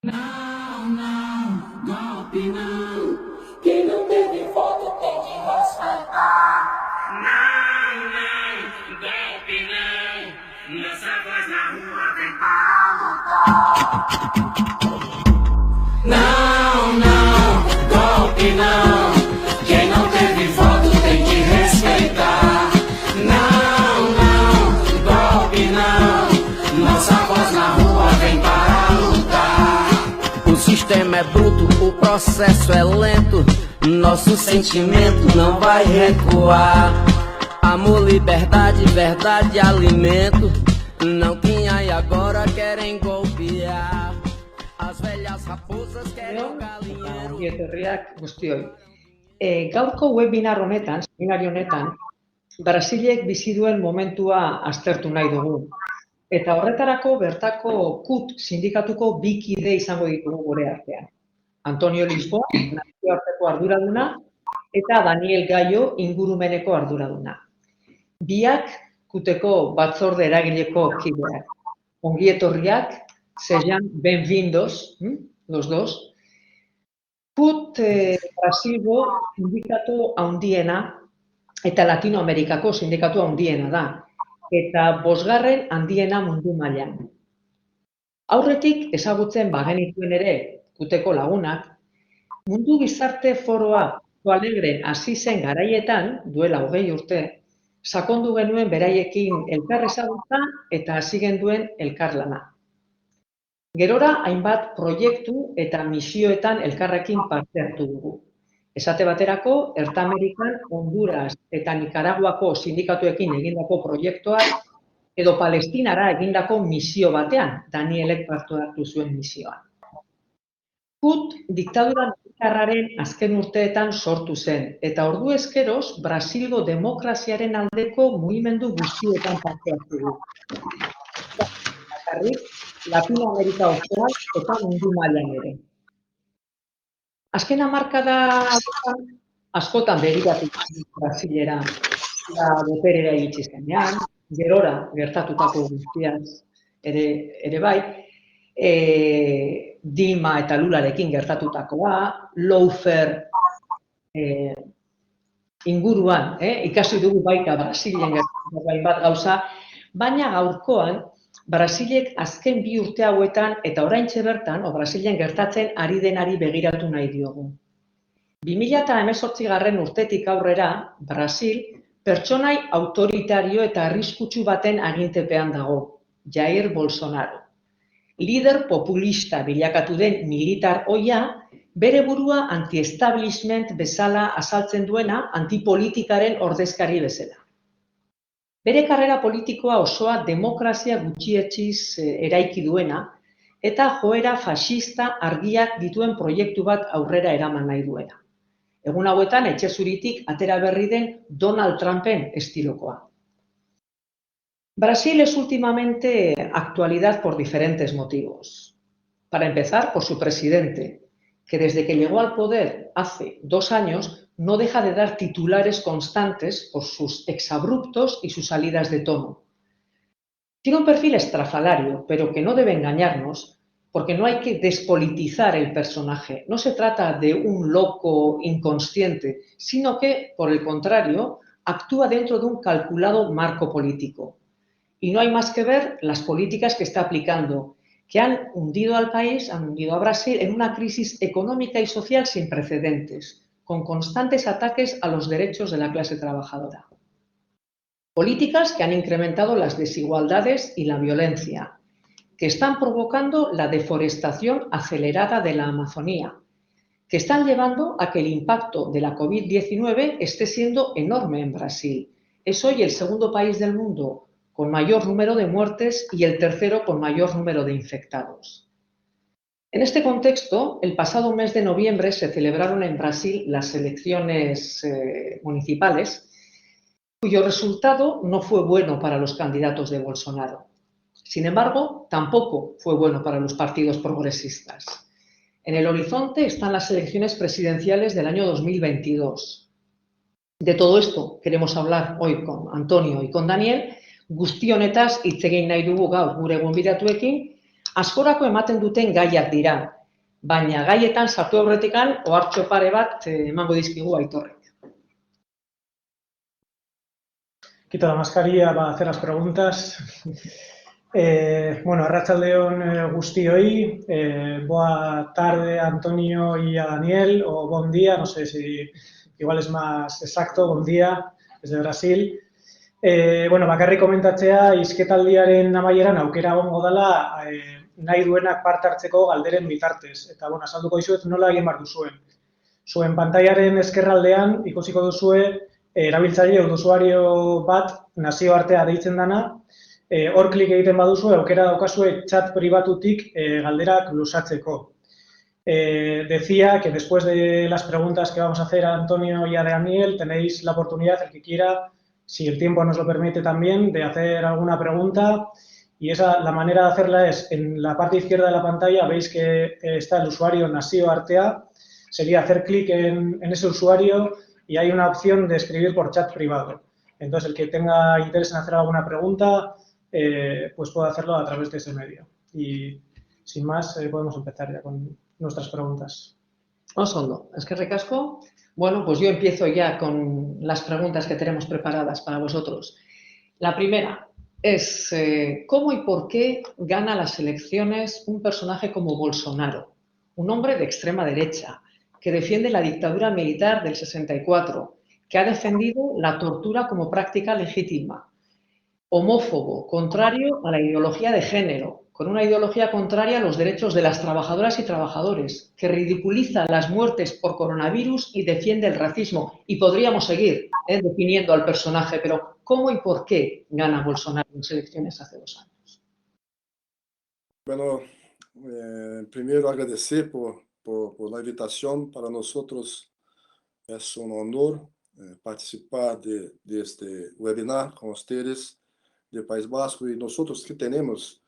Não, não, golpe não. Quem não teve voto tem de respeitar. Não, não, golpe não. Nossa voz na rua vem para lutar. Não, não, golpe não. Quem não teve voto tem de respeitar. Não, não, golpe não. Nossa voz na rua vem para lutar. O sistema é bruto, o processo é lento. Nosso sentimento não vai recuar. Amor, liberdade, verdade, alimento. Não tinha e agora querem golpear. As velhas raposas querem o galinheiro. Ongi etorriak guztioi. Gaurko webinar honetan, seminario honetan, Brasilek bizi duen momentua aztertu nahi dugu. Eta horretarako bertako KUT sindikatuko bi kide izango ditugu gure artean. Antonio Lisboa, nazioarteko arduraduna, eta Daniel Gallo, ingurumeneko arduraduna. Biak KUTeko batzorde eragileko kideak. Ongi etorriak, sean benvindos, los dos. KUT Brasilgo sindikatu handiena eta Latinoamerikako sindikatu handiena da, eta 5. handiena mundu mailan. Aurretik ezagutzen bagenituen ere KUTeko lagunak, mundu gizarte foroa Porto Alegren hasi zen garaietan, duela 20 urte, sakondu genuen beraiekin elkar ezagutza eta hasi genduen elkarlana. Gerora hainbat proiektu eta misioetan elkarrekin parte hartu dugu. Esate baterako, Ertamerikan, Honduras eta Nikaraguako sindikatuekin egindako proiektuak edo Palestinara egindako misio batean, Danielek parte hartu zuen misioan. KUT diktadura militarraren azken urteetan sortu zen, eta ordu ezkeroz Brasilgo demokraziaren aldeko mugimendu guztietan parte hartu du. Latinoamerika osoan eta mundu mailan ere. Azken hamarkada askotan begiratu Brasilera, boterera iritsi zenean, gerora gertatutako guztiaz ere bai, Dilma eta Lularekin gertatutakoa, lawfare inguruan, ikasi dugu baita Brasilen gertatutako hainbat gauza, baina gaurkoan Brasilek azken 2 urte hauetan eta oraintxe bertan, Brasilen gertatzen ari denari begiratu nahi diogu. 2018 urtetik aurrera, Brasil pertsonai autoritario eta arriskutsu baten agintepean dago, Jair Bolsonaro. Lider populista bilakatu den militar ohia, bere burua anti-establishment bezala azaltzen duena, antipolitikaren ordezkari bezala. Bere karrera politikoa osoa demokrazia gutxietsiz eraiki duena eta joera faxista argiak dituen proiektu bat aurrera eraman nahi duena. Egun hauetan etxe zuritik atera berri den Donald Trumpen estilokoa. Brasil es últimamente actualidad por diferentes motivos. Para empezar, por su presidente, que desde que llegó al poder hace 2 años no deja de dar titulares constantes por sus exabruptos y sus salidas de tono. Tiene un perfil estrafalario, pero que no debe engañarnos, porque no hay que despolitizar el personaje. No se trata de un loco inconsciente, sino que, por el contrario, actúa dentro de un calculado marco político. Y no hay más que ver las políticas que está aplicando, que han hundido al país, han hundido a Brasil en una crisis económica y social sin precedentes, con constantes ataques a los derechos de la clase trabajadora. Políticas que han incrementado las desigualdades y la violencia, que están provocando la deforestación acelerada de la Amazonía, que están llevando a que el impacto de la COVID-19 esté siendo enorme en Brasil. Es hoy el 2.º país del mundo con mayor número de muertes y el 3.º con mayor número de infectados. En este contexto, el pasado mes de noviembre se celebraron en Brasil las elecciones municipales, cuyo resultado no fue bueno para los candidatos de Bolsonaro. Sin embargo, tampoco fue bueno para los partidos progresistas. En el horizonte están las elecciones presidenciales del año 2022. De todo esto queremos hablar hoy con Antonio y con Daniel. Guzti honetaz hitz egin nahi dugu gaur gure gonbidatuekin. Askorako ematen duten gaiak dira, baina gaietan sartu aurretikan ohartxo pare bat emango dizkigu Aitorrek. Quito la mascarilla para hacer las preguntas. Bueno, arratsaldeon guztioi, boa tarde a Antonio y a Daniel, o bon día, no sé si igual es más exacto, bon día, desde Brasil. Bueno, bakarrik komentatzea, hizketaldiaren amaieran aukera egongo dela nahi duenak parte hartzeko galderen bitartez. Eta, bueno, azalduko dizuet nola egin behar duzuen. Zuen pantailaren ezkerraldean ikusiko duzue erabiltzaile usuario bat nazioartea deitzen dana, hor klik egiten baduzu aukera daukazue chat pribatutik galderak luzatzeko. Decía que después de las preguntas que vamos a hacer a Antonio y a Daniel, tenéis la oportunidad, el que quiera, si el tiempo nos lo permite también, de hacer alguna pregunta. Y la manera de hacerla es, en la parte izquierda de la pantalla veis que está el usuario nazioartea. Sería hacer clic en ese usuario y hay una opción de escribir por chat privado. Entonces, el que tenga interés en hacer alguna pregunta, pues puede hacerlo a través de ese medio. Y sin más, podemos empezar ya con nuestras preguntas. Oso ondo, eskerrik asko. Bueno, pues yo empiezo ya con las preguntas que tenemos preparadas para vosotros. La primera es, ¿cómo y por qué gana las elecciones un personaje como Bolsonaro? Un hombre de extrema derecha, que defiende la dictadura militar del 64, que ha defendido la tortura como práctica legítima, homófobo, contrario a la ideología de género, con una ideología contraria a los derechos de las trabajadoras y trabajadores, que ridiculiza las muertes por coronavirus y defiende el racismo. Y podríamos seguir definiendo al personaje, pero ¿cómo y por qué gana Bolsonaro en las elecciones hace 2 años? Bueno, primero agradecer por la invitación. Para nosotros es un honor participar de este webinar con ustedes de País Vasco, y nosotros que tenemos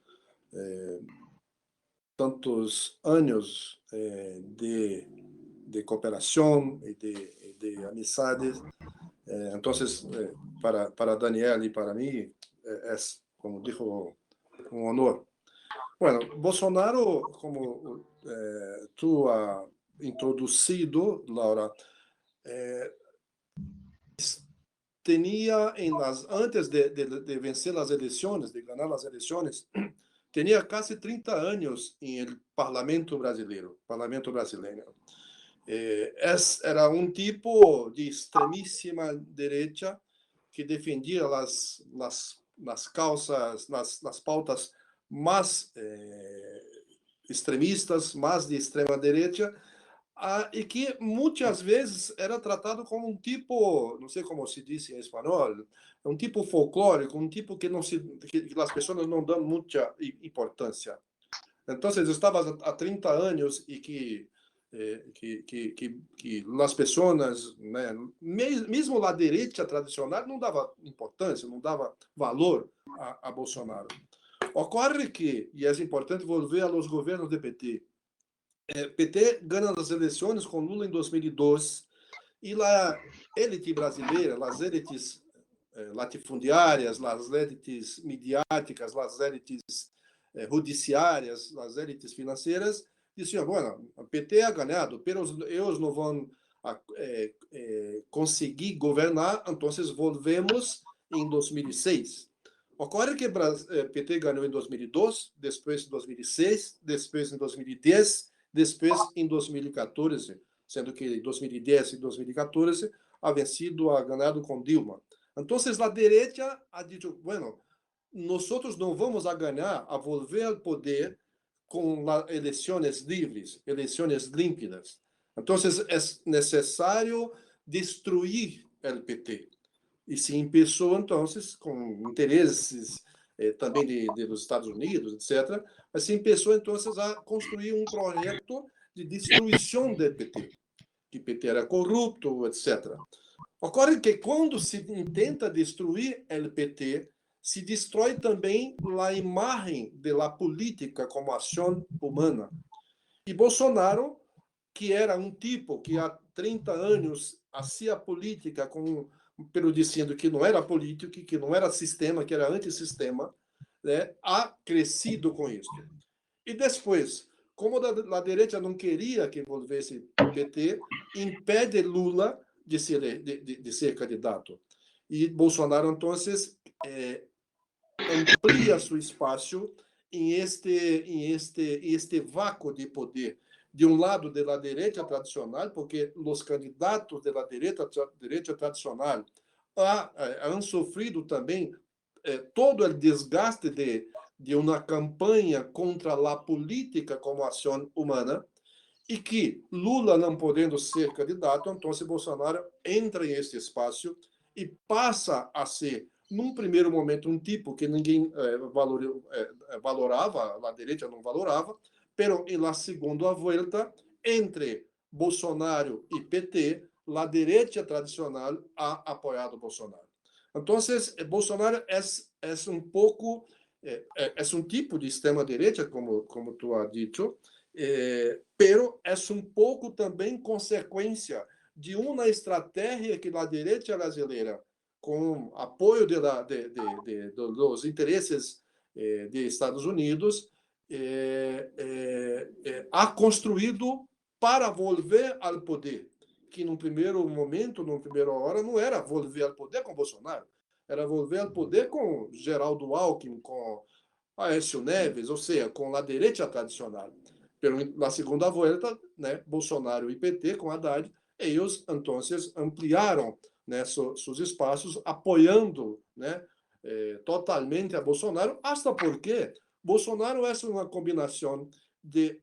tantos años de cooperación y de amistades. Entonces, para Daniel y para mí es, como dijo, un honor. Bueno, Bolsonaro, como tú has introducido, Laura, tenía antes de vencer las elecciones, de ganar las elecciones, tenía casi 30 años en el Parlamento brasileño. Era un tipo de extremísima derecha que defendía las causas, las pautas más extremistas, más de extrema derecha, y que muchas veces era tratado como un tipo, no sé cómo se dice en español, un tipo folclórico, un tipo que las personas no dan mucha importancia. Entonces, estabas a 30 años y que las personas, mesmo la derecha tradicional, não dava importância, não dava valor a Bolsonaro. Ocorre que, e é importante volver a los governos de PT, PT ganha as eleições com Lula em 2002, e a elite brasileira, as elites latifundiárias, as elites midiáticas, as elites judiciárias, as elites financeiras, diziam, bueno, o PT ha ganhado, pero eles não vão conseguir governar, então volvemos em 2006. Ocorre que PT ganhou em 2002, depois em 2006, depois em 2010, depois em 2014, sendo que em 2010 e 2014 havia ganhado com Dilma. Então, a direita ha dicho, bueno, nós não vamos a ganhar, a volver ao poder com eleições livres, eleições límpidas. Então, é necessário destruir o PT. E se começou, então, com interesses também dos Estados Unidos, etc., mas se começou, então, a construir um projeto de destruição do PT, que o PT era corrupto, etc. Ocorre que, quando se tenta destruir o PT, se destrói também a imagem da política como ação humana. E Bolsonaro, que era um tipo que há 30 anos fazia política pelo dizendo que não era político, que não era sistema, que era antissistema, ha crescido com isso. E depois, como a direita não queria que envolvesse o PT, impede Lula de ser candidato. E Bolsonaro, então, amplia seu espaço em este vácuo de poder. De um lado, da direita tradicional, porque os candidatos da direita tradicional han sofrido também todo o desgaste de uma campanha contra a política como ação humana, e que Lula não podendo ser candidato, então Bolsonaro entra nesse espaço e passa a ser, num primeiro momento, um tipo que ninguém valorava, a direita não valorava, pero em la segunda volta, entre Bolsonaro e PT, a direita tradicional ha apoiado Bolsonaro. Então, Bolsonaro é um pouco, é um tipo de extrema-direita, como tu has dito, pero é um pouco também consequência de uma estratégia que a direita brasileira, com apoio dos interesses de Estados Unidos, ha construído para volver ao poder, que num primeiro momento, numa primeira hora, não era volver ao poder com Bolsonaro, era volver ao poder com Geraldo Alckmin, com Aécio Neves, ou seja, com a direita tradicional. Na segunda volta, né, Bolsonaro e PT, com Haddad, eles, então, ampliaram, né, seus espaços, apoiando, né, totalmente a Bolsonaro, hasta porque Bolsonaro é uma combinação de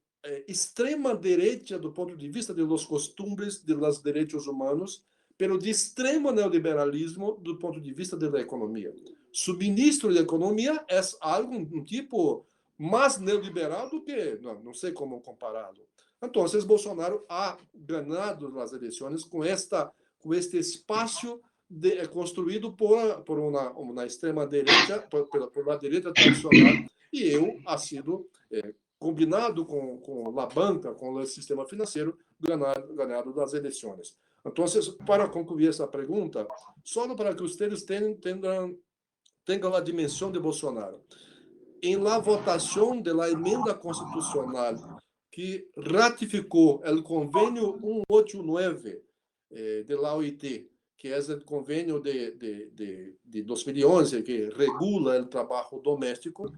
extrema direita do ponto de vista dos costumes dos direitos humanos, pero de extremo neoliberalismo do ponto de vista da economia. Su ministro de Economia é algo, um tipo mais neoliberal do que, não sei como compará-lo. Então, Bolsonaro ha ganhado as eleições com este espaço construído por uma extrema direita, por direita tradicional, e ha sido combinado com a banca, com o sistema financeiro, ganhado das eleições. Então, para concluir essa pergunta, só para que vocês tenham a dimensão de Bolsonaro. Em la votação da emenda constitucional que ratificou o convênio 189 da OIT, que é o convênio de 2011, que regula o trabalho doméstico,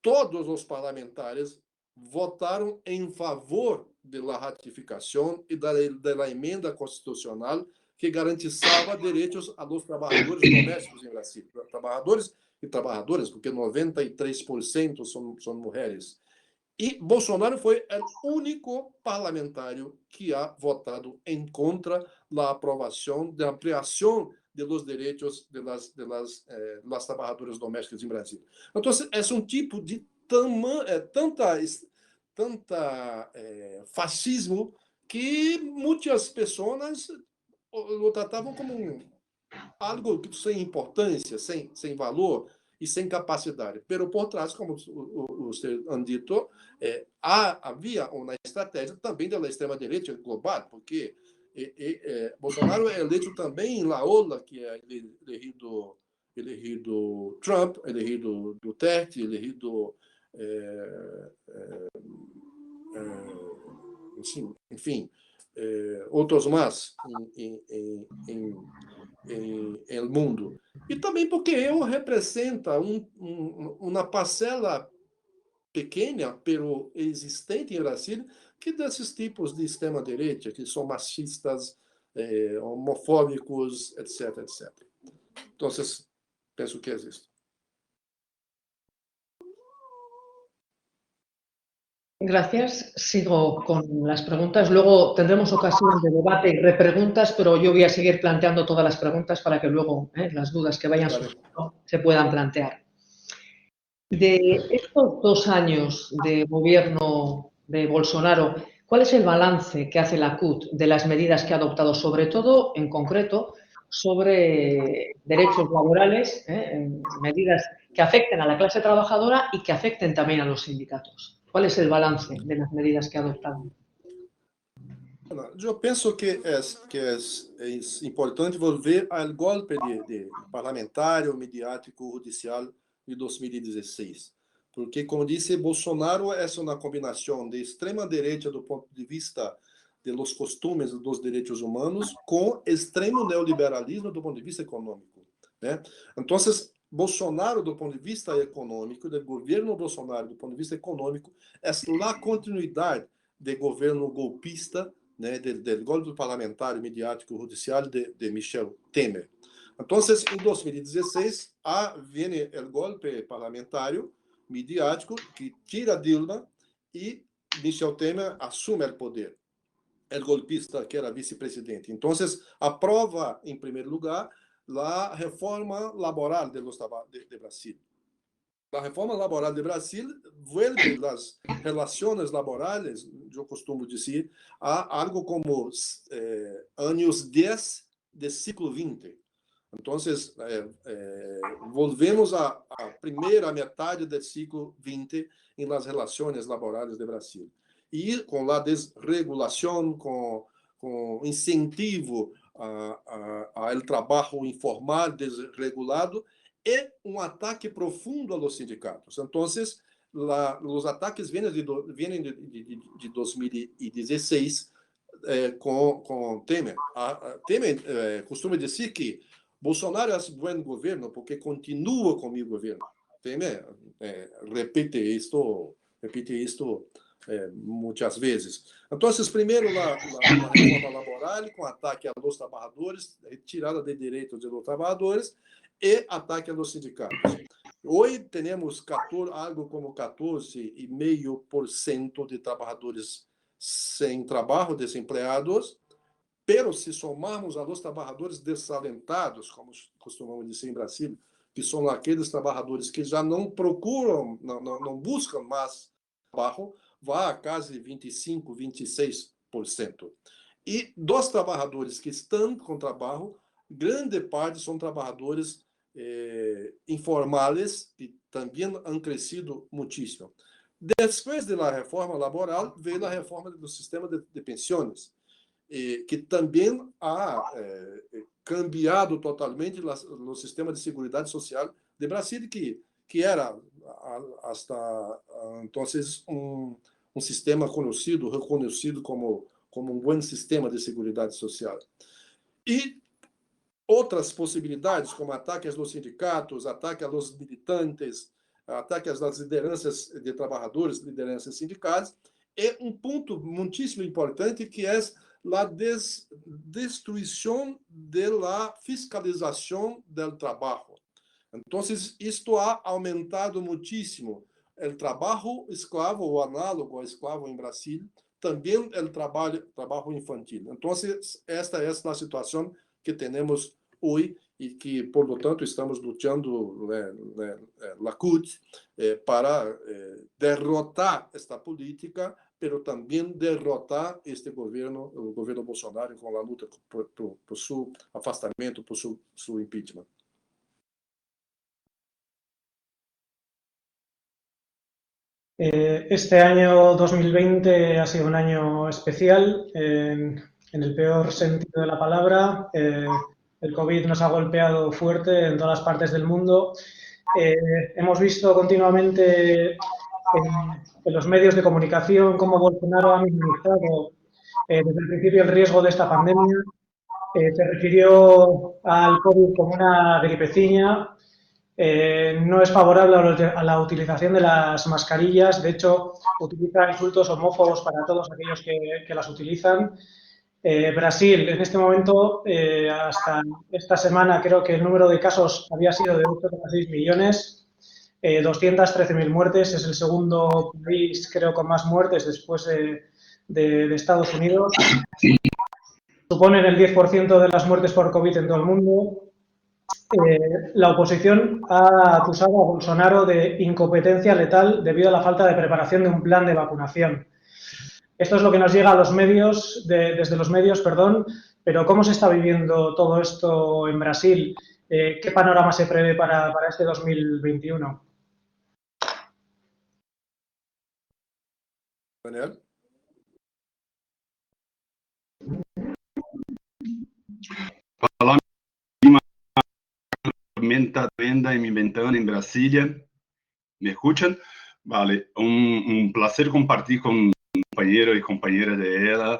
todos os parlamentares votaram em favor da ratificação e da emenda constitucional que garantizava direitos aos trabalhadores domésticos em Brasil. Trabalhadores e trabalhadoras, porque 93% são mulheres. E Bolsonaro foi o único parlamentário que ha votado em contra da aprovação da ampliação dos direitos das trabalhadoras domésticas em Brasil. Então, é um tipo de tanta fascismo que muitas pessoas o tratavam como algo sem importância, sem valor e sem capacidade. Pero por trás, como você han dito, havia uma estratégia também da extrema-direita global, porque Bolsonaro é eleito também em La Ola, que é elegido Trump, elegido Duterte, elegido enfim, outros mais em mundo. E também porque eu representa uma parcela pequena, pero existente em Brasil, que desses tipos de extrema-direita, que são machistas, homofóbicos, etc, etc. Então, penso que é isso. Gracias. Sigo con las preguntas. Luego tendremos ocasión de debate y repreguntas, pero yo voy a seguir planteando todas las preguntas para que luego las dudas que vayan surgiendo se puedan plantear. De estos 2 años de gobierno de Bolsonaro, ¿cuál es el balance que hace la CUT de las medidas que ha adoptado, sobre todo, en concreto, sobre derechos laborales, medidas que afecten a la clase trabajadora y que afecten también a los sindicatos? ¿Cuál es el balance de las medidas que ha adoptado? Eu penso que é importante volver ao golpe de parlamentar, midiático, judicial de 2016, Porque, como disse, Bolsonaro é uma combinação de extrema-direita do ponto de vista de los costumes dos direitos humanos com extremo neoliberalismo do ponto de vista econômico, né? Então, Bolsonaro, do ponto de vista econômico, do governo Bolsonaro, do ponto de vista econômico, é a continuidade do governo golpista, né, do golpe parlamentar, midiático, judicial de Michel Temer. Então, em 2016, vem o golpe parlamentar, midiático, que tira Dilma e Michel Temer assume o poder. O golpista, que era vice-presidente. Então, aprova, em primeiro lugar, a reforma laboral de Brasil. A reforma laboral de Brasil vuelve as relações laborais, eu costumo dizer, a algo como anos 10 do século XX. Então, volvemos à primeira metade do século XX em las relações laborais de Brasil. E com a desregulação, com incentivo ao trabalho informal, desregulado, e ataque profundo aos sindicatos. Então, os ataques vêm de 2016 com Temer. Temer costuma dizer que Bolsonaro é bom governo porque continua com o governo. Temer repite isto muitas vezes. Então, primeiro, a reforma laboral, com ataque aos trabalhadores, retirada de direitos dos trabalhadores e ataque aos sindicatos. Hoje, temos algo como 14,5% de trabalhadores sem trabalho, desempregados, pero se somarmos a los trabalhadores desalentados, como costumamos dizer em Brasil, que são aqueles trabalhadores que já não procuram, não buscam mais trabalho, vai a quase 25%, 26%. E dos trabalhadores que estão com trabalho, grande parte são trabalhadores informais e também han crescido muitíssimo. Depois da reforma laboral, veio a reforma do sistema de pensões, que também ha cambiado totalmente o sistema de seguridade social de Brasil, que era hasta entonces um sistema reconhecido como bom sistema de seguridade social. E outras possibilidades, como ataques aos sindicatos, ataque aos militantes, ataque às lideranças de trabalhadores, lideranças sindicais, é um ponto muitíssimo importante, que é a destruição da fiscalização do trabalho. Então, isto ha aumentado muitíssimo o trabalho escravo, ou análogo ao escravo em Brasil, também o trabalho infantil. Então, esta é a situação que temos hoje e que, por lo tanto, estamos lutando na CUT para derrotar esta política, pero também derrotar este governo, o governo Bolsonaro, com a luta por seu afastamento, por seu impeachment. Este año 2020 ha sido un año especial, en el peor sentido de la palabra. El COVID nos ha golpeado fuerte en todas las partes del mundo. Hemos visto continuamente en los medios de comunicación cómo Bolsonaro ha minimizado desde el principio el riesgo de esta pandemia. Se refirió al COVID como una gripeciña. No es favorable a la utilización de las mascarillas. De hecho, utiliza insultos homófobos para todos aquellos que las utilizan. Brasil, en este momento, hasta esta semana, creo que el número de casos había sido de 8,6 millones, 213.000 muertes. Es el segundo país, creo, con más muertes después de Estados Unidos. Suponen el 10% de las muertes por COVID en todo el mundo. La oposición ha acusado a Bolsonaro de incompetencia letal debido a la falta de preparación de un plan de vacunación. Esto es lo que nos llega a los medios, desde los medios, pero ¿cómo se está viviendo todo esto en Brasil? ¿Qué panorama se prevé para este 2021? Daniel? Olá, tormenta tremenda en mi ventana en Brasilia. ¿Me escuchan? Vale, un placer compartir con compañeros y compañeras de ella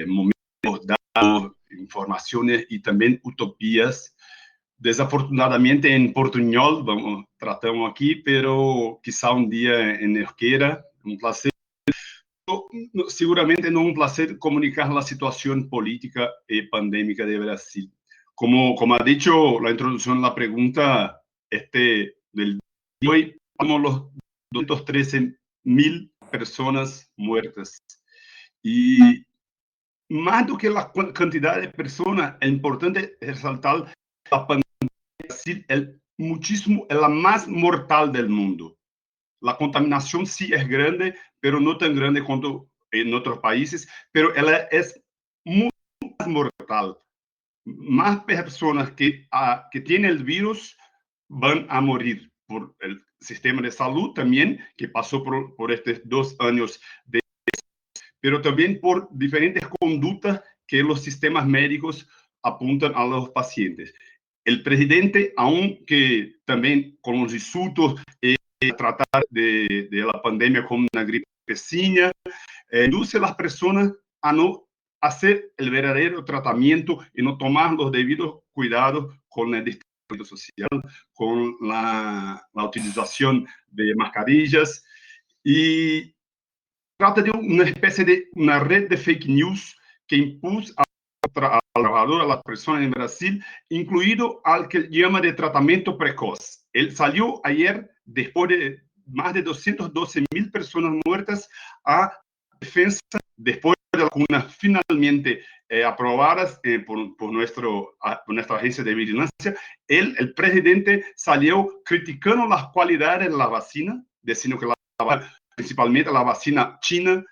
momentos, datos, informaciones y también utopías. Desafortunadamente en portuñol, vamos, tratamos aquí, pero quizá un día en euskera, un placer. Seguramente no un placer comunicar la situación política y pandémica de Brasil. Como ha dicho la introducción, la pregunta del día de hoy, estamos los 213.000 personas muertas. Y más do que la cantidad de personas, es importante resaltar la pandemia de Brasil es la más mortal del mundo. La contaminación sí es grande, pero no tan grande como en otros países, pero ella es muy más mortal. Más personas que tienen el virus van a morir por el sistema de salud también, que pasó por estos 2 años, pero también por diferentes conductas que los sistemas médicos apuntan a los pacientes. El presidente, aunque también con los insultos, tratar de la pandemia como una gripecina, induce a las personas a no hacer el verdadero tratamiento y no tomar los debidos cuidados con el distanciamiento social, con la utilización de mascarillas, y trata de una especie de una red de fake news que impulsa al trabajador, a las personas en Brasil, incluido al que llama de tratamiento precoz. Él salió ayer, después de más de 212.000 personas muertas, a defensa, después de las vacunas finalmente aprobadas por nuestra agencia de vigilancia. El presidente salió criticando las cualidades de la vacina, diciendo que principalmente la vacina china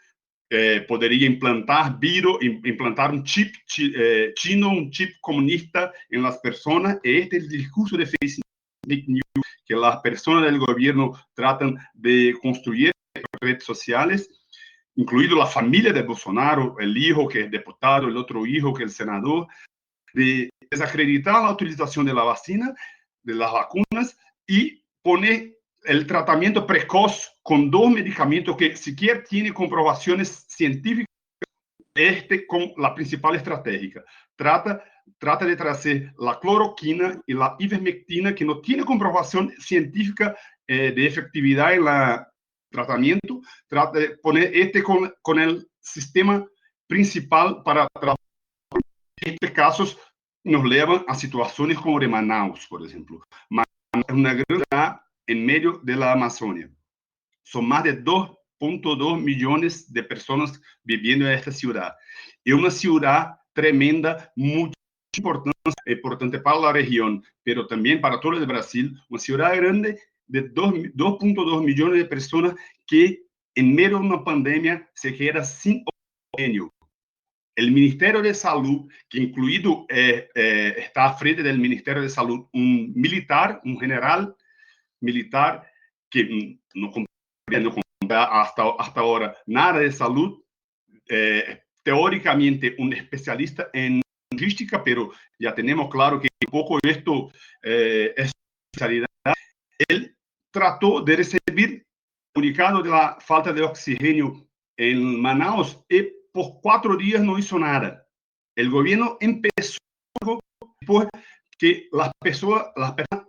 podría implantar un chip chino, un chip comunista en las personas. Este es el discurso de fake news que las personas del gobierno tratan de construir en redes sociales, incluido la familia de Bolsonaro, el hijo que es diputado, el otro hijo que es senador, de desacreditar la utilización de la vacina, de las vacunas, y poner el tratamiento precoz con 2 medicamentos que siquiera tienen comprobaciones científicas, con la principal estrategia. Trata de traer la cloroquina y la ivermectina, que no tiene comprobación científica de efectividad en el tratamiento. Trata de poner con el sistema principal para tratar. Estos casos nos llevan a situaciones como de Manaus, por ejemplo. Manaus es una gran ciudad en medio de la Amazonia. Son más de 2.2 millones de personas viviendo en esta ciudad. Es una ciudad tremenda, muy importante para la región, pero también para todo el Brasil. Una ciudad grande de 2.2 millones de personas que en medio de una pandemia se queda sin oxígeno. El Ministerio de Salud, que incluido está a frente del Ministerio de Salud un militar, un general militar, que no comprende hasta ahora nada de salud, teóricamente un especialista en logística, pero ya tenemos claro que un poco esto es especialidad. Él trató de recibir comunicado de la falta de oxígeno en Manaus y por 4 días no hizo nada. El gobierno empezó después que las personas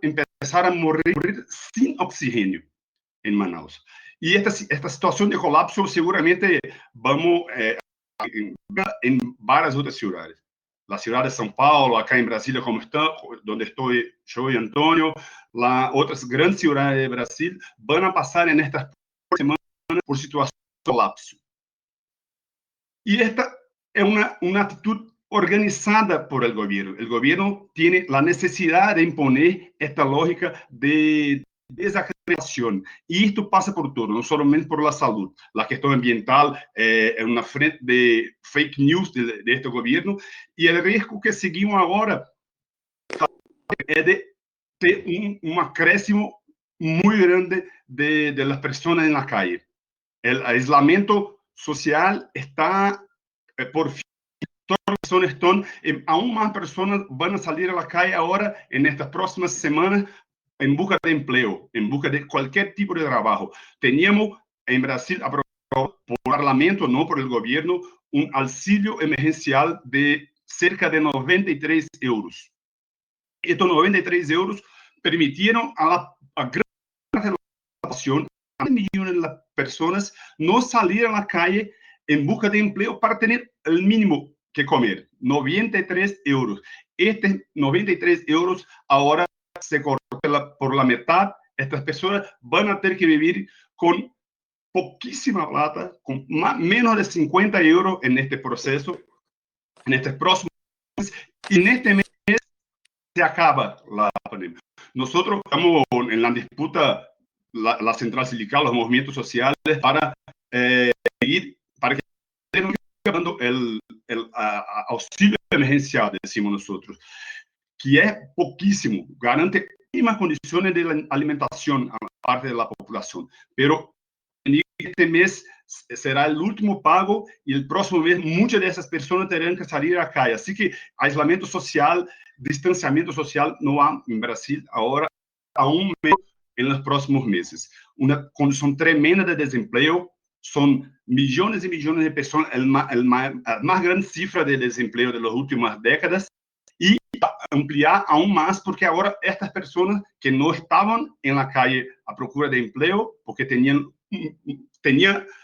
empezaron a morir sin oxígeno en Manaus. Y esta situación de colapso seguramente vamos en varias otras ciudades. La ciudad de São Paulo, acá en Brasilia, como está, donde estoy yo y Antonio, otras grandes ciudades de Brasil van a pasar en estas semanas por situación de colapso. Y esta es una actitud organizada por el gobierno. El gobierno tiene la necesidad de imponer esta lógica de desacreditación. Y esto pasa por todo, no solamente por la salud. La cuestión ambiental es una frente de fake news de este gobierno. Y el riesgo que seguimos ahora es de un acréscimo muy grande de las personas en la calle. El aislamiento social está por fin. Todas las personas están, aún más personas van a salir a la calle ahora en estas próximas semanas en busca de empleo, en busca de cualquier tipo de trabajo. Teníamos en Brasil aprobado por el Parlamento, no por el gobierno, un auxilio emergencial de cerca de 93 euros. Estos 93 euros permitieron a gran parte de la población, a millones de personas, no salir a la calle en busca de empleo para tener el mínimo que comer, 93 euros. Estos 93 euros ahora se cortó por la mitad. Estas personas van a tener que vivir con poquísima plata, con menos de 50 euros en este proceso, en este próximo mes, y en este mes se acaba la pandemia. Nosotros estamos en la disputa, la central sindical, los movimientos sociales, para seguir, para que estemos dando el auxilio emergencial, decimos nosotros, que es poquísimo, garante mínimas condiciones de alimentación a parte de la población, pero este mes será el último pago y el próximo mes muchas de esas personas tendrán que salir a la calle. Así que aislamiento social, distanciamiento social no hay en Brasil ahora, aún menos en los próximos meses. Una condición tremenda de desempleo, son millones y millones de personas, la más grande cifra de desempleo de las últimas décadas, y ampliar aún más porque ahora estas personas que no estaban en la calle a procura de empleo porque tenían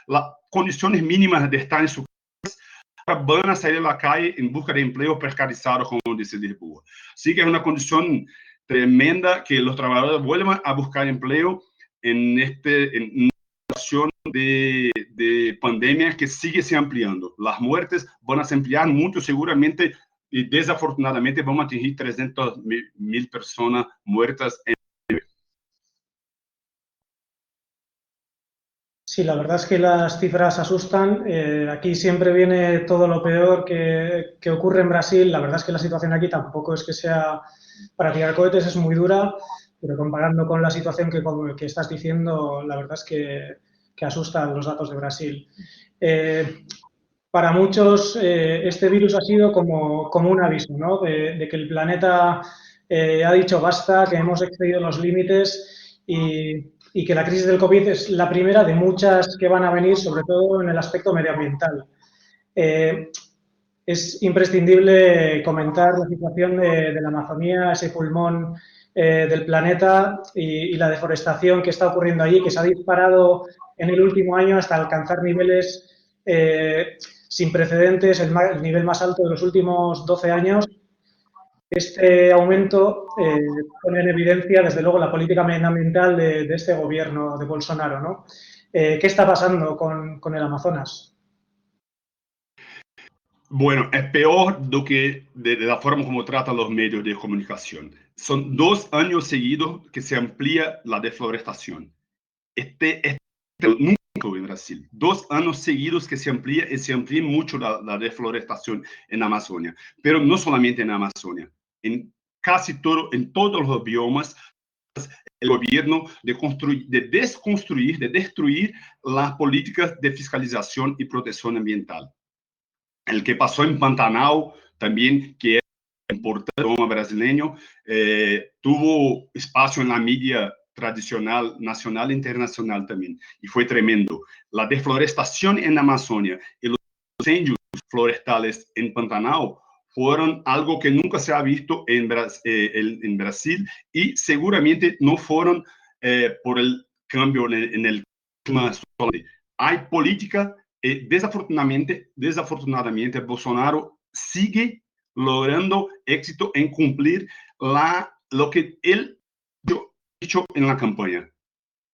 las condiciones mínimas de estar en su casa, van a salir a la calle en busca de empleo precarizado, como dice Lisboa. Así que es una condición tremenda que los trabajadores vuelvan a buscar empleo en una situación de pandemia que sigue se ampliando. Las muertes van a se ampliar mucho seguramente y desafortunadamente vamos a atingir 300.000 personas muertas. Sí, la verdad es que las cifras asustan. Aquí siempre viene todo lo peor que ocurre en Brasil. La verdad es que la situación aquí tampoco es que sea para tirar cohetes, es muy dura, pero comparando con la situación que estás diciendo, la verdad es que asustan los datos de Brasil. Para muchos este virus ha sido como un aviso, ¿no? De que el planeta ha dicho basta, que hemos excedido los límites y que la crisis del COVID es la primera de muchas que van a venir, sobre todo en el aspecto medioambiental. Es imprescindible comentar la situación de la Amazonía, ese pulmón del planeta y la deforestación que está ocurriendo allí, que se ha disparado en el último año hasta alcanzar niveles sin precedentes, el nivel más alto de los últimos 12 años. Este aumento pone en evidencia, desde luego, la política medioambiental de este gobierno de Bolsonaro, ¿no? ¿Qué está pasando con el Amazonas? Bueno, es peor de la forma como tratan los medios de comunicación. Son 2 años seguidos que se amplía la deforestación. Este nunca en Brasil. 2 años seguidos que se amplía y se amplía mucho la deforestación en Amazonia. Pero no solamente en Amazonia. En casi todo, en todos los biomas, el gobierno de destruir las políticas de fiscalización y protección ambiental. El que pasó en Pantanal también, que es importante, como brasileño, tuvo espacio en la media tradicional, nacional e internacional también, y fue tremendo. La deforestación en Amazonia y los incendios forestales en Pantanal fueron algo que nunca se ha visto en Brasil y seguramente no fueron por el cambio en el clima. Hay política. Desafortunadamente, Bolsonaro sigue logrando éxito en cumplir lo que él dicho en la campaña.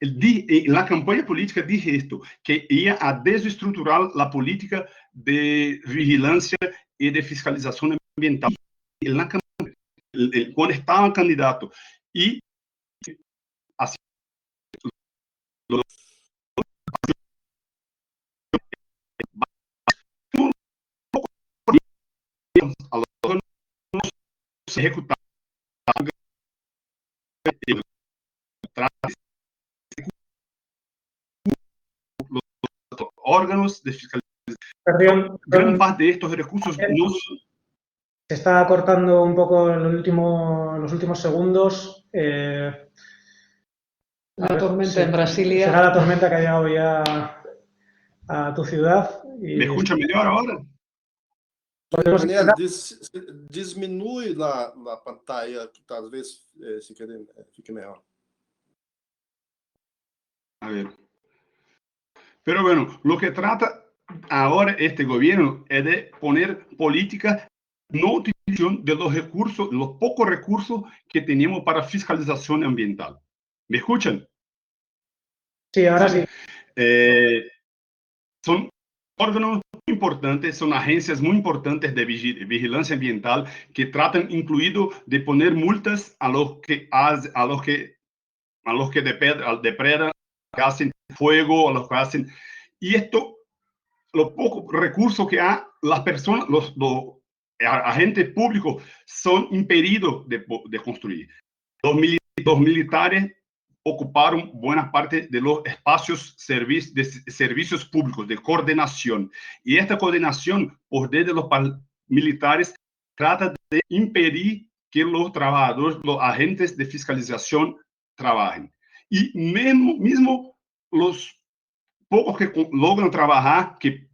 En la campaña política dije esto, que iba a desestructurar la política de vigilancia y de fiscalización ambiental. En la campaña, cuando estaba candidato, y así se ejecutar los órganos de fiscalización. Gran parte de estos recursos no... Se está cortando un poco en los últimos segundos. La tormenta Sí, en Brasilia. será la tormenta que ha llegado ya a tu ciudad. Y ¿Me escucha mejor ahora? podemos Daniel, empezar. diminui la pantalla, que talvez fique melhor. A ver. Pero bueno, lo que trata ahora este gobierno es de poner política no utilización de los recursos, los pocos recursos que tenemos para fiscalización ambiental. ¿Me escuchan? Sí, ahora sí. Son órganos muy importantes, son agencias muy importantes de vigilancia ambiental que tratan incluido de poner multas a los que depredan, que hacen fuego, a los que hacen. Y esto, los pocos recursos que hay, las personas, los agentes públicos son impedidos de construir. Los militares ocuparon buena parte de los espacios de servicios públicos, de coordinación. Y esta coordinación, por desde los militares, trata de impedir que los trabajadores, los agentes de fiscalización trabajen. Y mismo los pocos que logran trabajar, que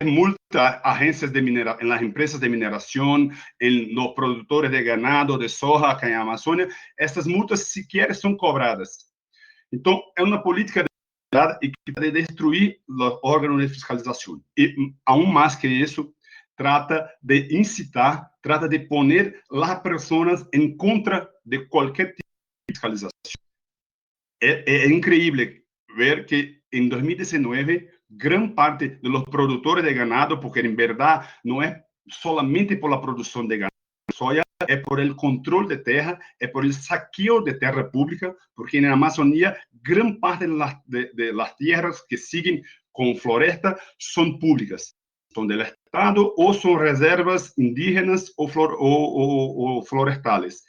multa agencias en las empresas de mineración, en los productores de ganado, de soja acá en Amazonia, estas multas siquiera son cobradas. Entonces, es una política de destruir los órganos de fiscalización. Y aún más que eso, trata de incitar, trata de poner las personas en contra de cualquier tipo de fiscalización. Es increíble ver que en 2019 gran parte de los productores de ganado, porque en verdad no es solamente por la producción de ganado, soya, es por el control de tierra, es por el saqueo de tierra pública, porque en la Amazonía gran parte de las tierras que siguen con floresta son públicas, son del Estado o son reservas indígenas o florestales.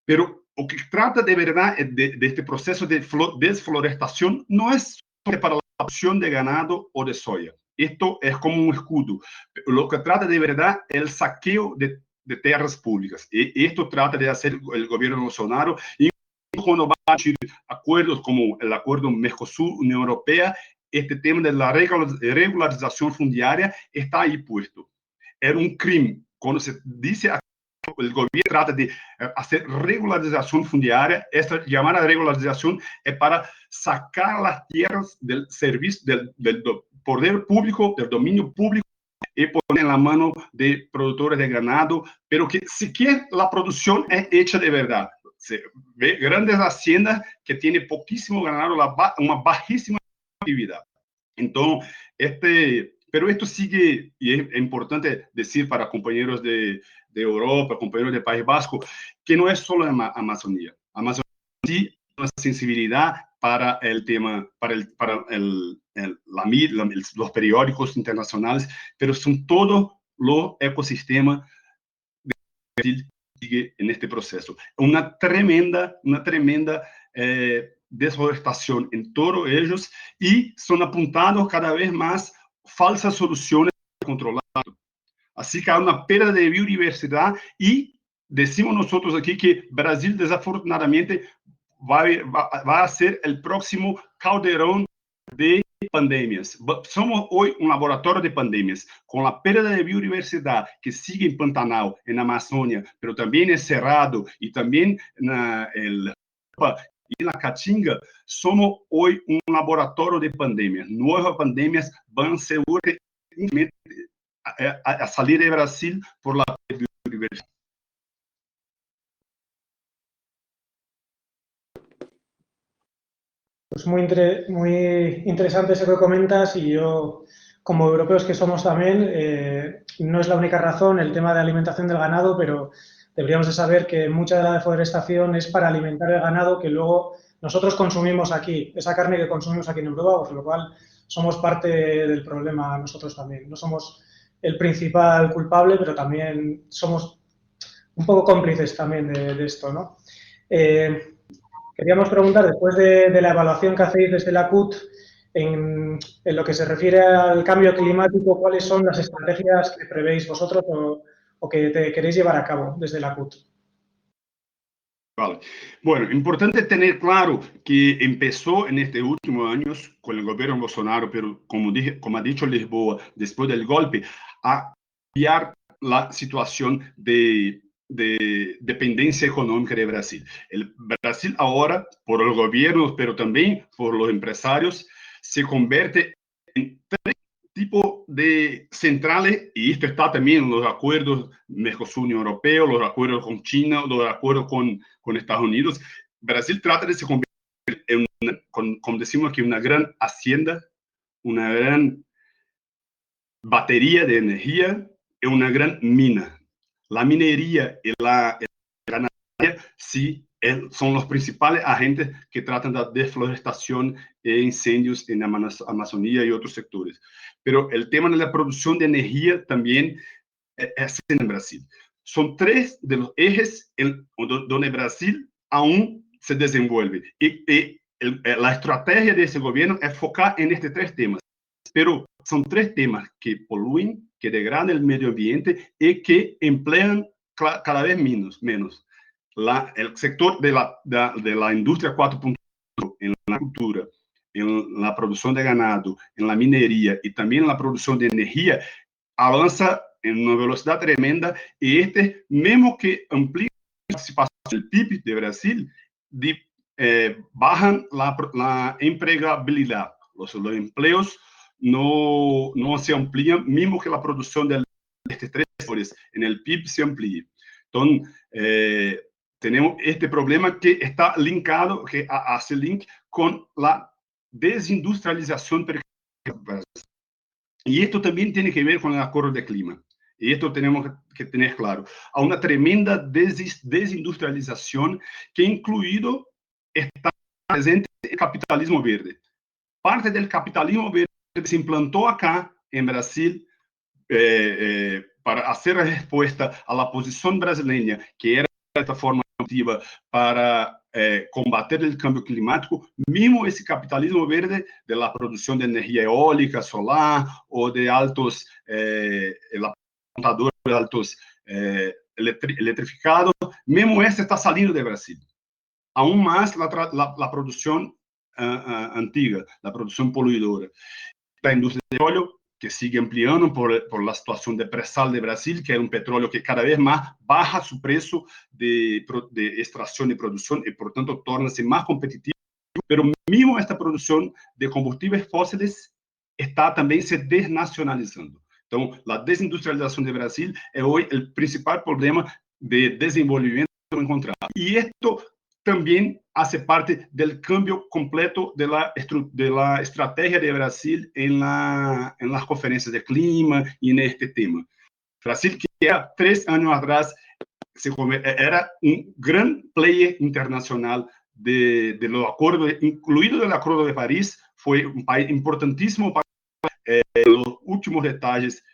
Pero o que trata de verdad de este proceso de desflorestación no es para la producción de ganado o de soya. Esto es como un escudo. Lo que trata de verdad es el saqueo de tierras públicas. Y esto trata de hacer el gobierno Bolsonaro. Y cuando va a hacer acuerdos como el acuerdo Mercosur-Unión Europea, este tema de la regularización fundiaria está ahí puesto. Era un crimen. Cuando se dice el gobierno trata de hacer regularización fundiaria. Esta llamada regularización es para sacar las tierras del servicio, del poder público, del dominio público, y poner en la mano de productores de ganado, pero que siquiera la producción es hecha de verdad. Se ve grandes haciendas que tienen poquísimo ganado, una bajísima actividad. Entonces, pero esto sigue, y es importante decir para compañeros de Europa, compañeros del País Vasco, que no es solo Amazonía. Amazonía sí una sensibilidad para el tema, para los periódicos internacionales, pero son todos los ecosistemas de Brasil sigue en este proceso. Una tremenda desforestación en todos ellos y son apuntados cada vez más falsas soluciones controladas. Así que hay una pérdida de biodiversidad y decimos nosotros aquí que Brasil desafortunadamente va a ser el próximo calderón de pandemias. Somos hoy un laboratorio de pandemias, con la pérdida de biodiversidad que sigue en Pantanal, en Amazonia, pero también en Cerrado y también en la Caatinga. Somos hoy un laboratorio de pandemias. Nuevas pandemias van a ser a salir de Brasil por la biodiversidad. Pues muy interesante eso que comentas y yo, como europeos que somos también, no es la única razón el tema de alimentación del ganado, pero deberíamos de saber que mucha de la deforestación es para alimentar el ganado que luego nosotros consumimos aquí, esa carne que consumimos aquí en Europa, por lo cual somos parte del problema nosotros también. No somos el principal culpable, pero también somos un poco cómplices también de esto, ¿no? Queríamos preguntar, después de la evaluación que hacéis desde la CUT, en lo que se refiere al cambio climático, ¿cuáles son las estrategias que prevéis vosotros o que queréis llevar a cabo desde la CUT? Vale. Bueno, importante tener claro que empezó en estos últimos años con el gobierno Bolsonaro, pero como ha dicho Lisboa, después del golpe, a cambiar la situación de dependencia económica de Brasil. El Brasil ahora, por el gobierno, pero también por los empresarios, se convierte en tres tipos de centrales, y esto está también en los acuerdos Mercosur-Unión Europea, los acuerdos con China, los acuerdos con Estados Unidos. Brasil trata de se convertir en, como decimos aquí, una gran hacienda, una gran batería de energía y una gran mina. La minería y la ganadería sí son los principales agentes que tratan de deforestación e incendios en la Amazonía y otros sectores. Pero el tema de la producción de energía también es en Brasil. Son tres de los ejes donde Brasil aún se desenvuelve. Y la estrategia de ese gobierno es focar en estos tres temas. Pero son tres temas que polúen, que degradan el medio ambiente y que emplean cada vez menos. El sector de la industria 4.0 en la agricultura, en la producción de ganado, en la minería y también en la producción de energía, avanza en una velocidad tremenda, y mismo que amplía la participación del PIB de Brasil, bajan la empleabilidad. Los empleos no se amplían, mismo que la producción de estos tres sectores en el PIB se amplíe. Entonces, tenemos este problema que está linkado, que hace link con la desindustrialización. Y esto también tiene que ver con el acuerdo de clima. Y esto tenemos que tener claro. Hay una tremenda desindustrialización que incluido está presente el capitalismo verde. Parte del capitalismo verde se implantó acá en Brasil para hacer respuesta a la posición brasileña, que era de esta forma activa para combater el cambio climático. Mismo ese capitalismo verde de la producción de energía eólica, solar o de altos, la montadora de altos electrificados, mismo este está saliendo de Brasil. Aún más la producción antigua, la producción poluidora. La industria de petróleo, que sigue ampliando por la situación de presal de Brasil, que es un petróleo que cada vez más baja su precio de extracción y producción, y por tanto torna-se más competitivo. Pero mismo esta producción de combustibles fósiles está también se desnacionalizando. Entonces, la desindustrialización de Brasil es hoy el principal problema de desenvolvimiento encontrado. Y esto también hace parte del cambio completo de la estrategia de Brasil en las conferencias de clima y en este tema. Brasil, que era 3 años atrás, era un gran player internacional de los acuerdos, incluido el Acuerdo de París, fue un país importantísimo para los últimos detalles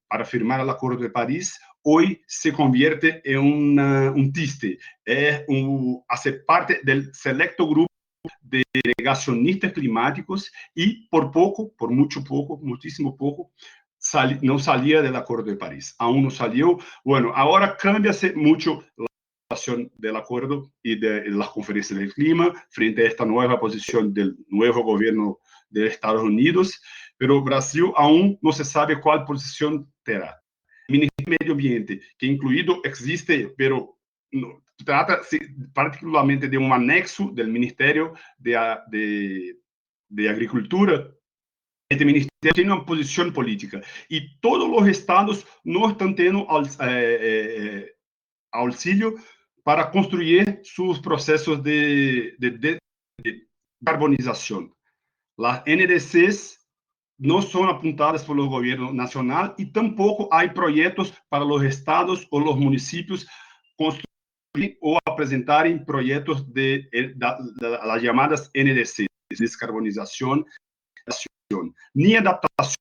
para firmar el Acuerdo de París. Hoy se convierte en un tiste, hace parte del selecto grupo de negacionistas climáticos, y por muchísimo poco, no salía del Acuerdo de París. Aún no salió. Bueno, ahora cámbiase mucho la situación del acuerdo y de las conferencias del clima frente a esta nueva posición del nuevo gobierno de Estados Unidos, pero Brasil aún no se sabe cuál posición tendrá. Ministerio de Medio Ambiente, que incluido existe, pero no, trata-se particularmente de um anexo do Ministério de Agricultura. Este ministério tem uma posição política, e todos os estados não estão tendo auxílio para construir seus processos de carbonização. As NDCs no son apuntadas por el gobierno nacional, y tampoco hay proyectos para los estados o los municipios construir o presentar proyectos de las llamadas NDC, descarbonización, ni adaptación.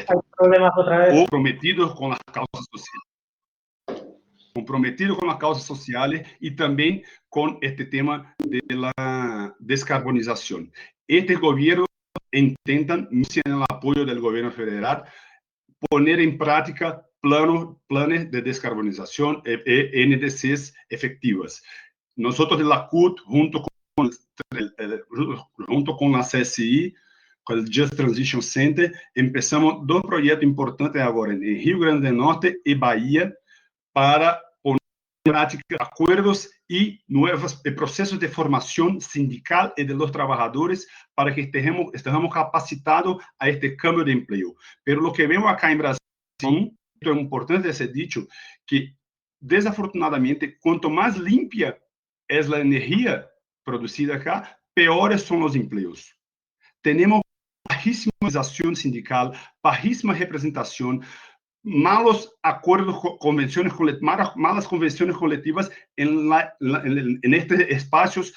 Hay problemas otra vez. Comprometidos con las causas sociales. comprometido con las causas sociales y también con este tema de la descarbonización. Este gobierno intenta, sin el apoyo del gobierno federal, poner en práctica planes de descarbonización e NDCs efectivas. Nosotros de la CUT, junto con la CSI, con el Just Transition Center, empezamos dos proyectos importantes ahora en Rio Grande do Norte y Bahía para poner en práctica acuerdos y nuevos procesos de formación sindical y de los trabajadores para que estemos capacitados a este cambio de empleo. Pero lo que vemos acá en Brasil, esto es importante ser dicho, que desafortunadamente, cuanto más limpia es la energía producida acá, peores son los empleos. Tenemos bajísima organización sindical, bajísima representación, malos acuerdos, malas convenciones colectivas en estos espacios de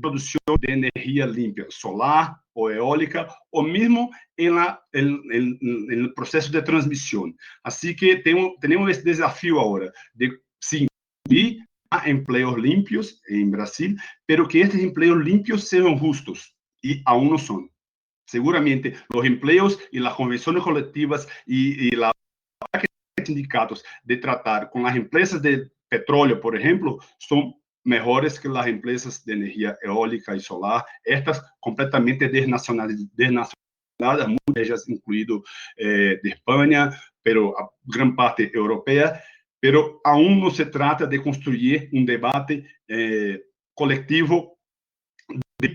producción de energía limpia, solar o eólica, o mismo en el proceso de transmisión. Así que tenemos este desafío ahora de incluir a empleos limpios en Brasil, pero que estos empleos limpios sean justos, y aún no son. Seguramente los empleos y las convenciones colectivas y la sindicatos de tratar con las empresas de petróleo, por ejemplo, son mejores que las empresas de energía eólica y solar, estas completamente desnacionalizadas, muchas de ellas incluido de España, pero a gran parte europea, pero aún no se trata de construir un debate colectivo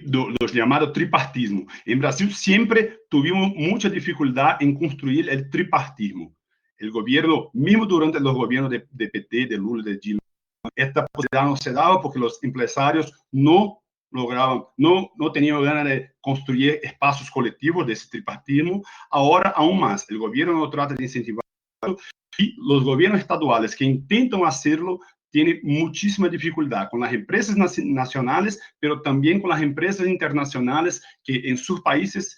los llamados tripartismo. En Brasil siempre tuvimos mucha dificultad en construir el tripartismo. El gobierno, mismo durante los gobiernos de PT, de Lula, de Dilma, esta posibilidad no se daba porque los empresarios no lograban, no tenían ganas de construir espacios colectivos de ese tripartismo. Ahora aún más, el gobierno no trata de incentivar y los gobiernos estaduales que intentan hacerlo tiene muchísima dificultad con las empresas nacionales, pero también con las empresas internacionales que en sus países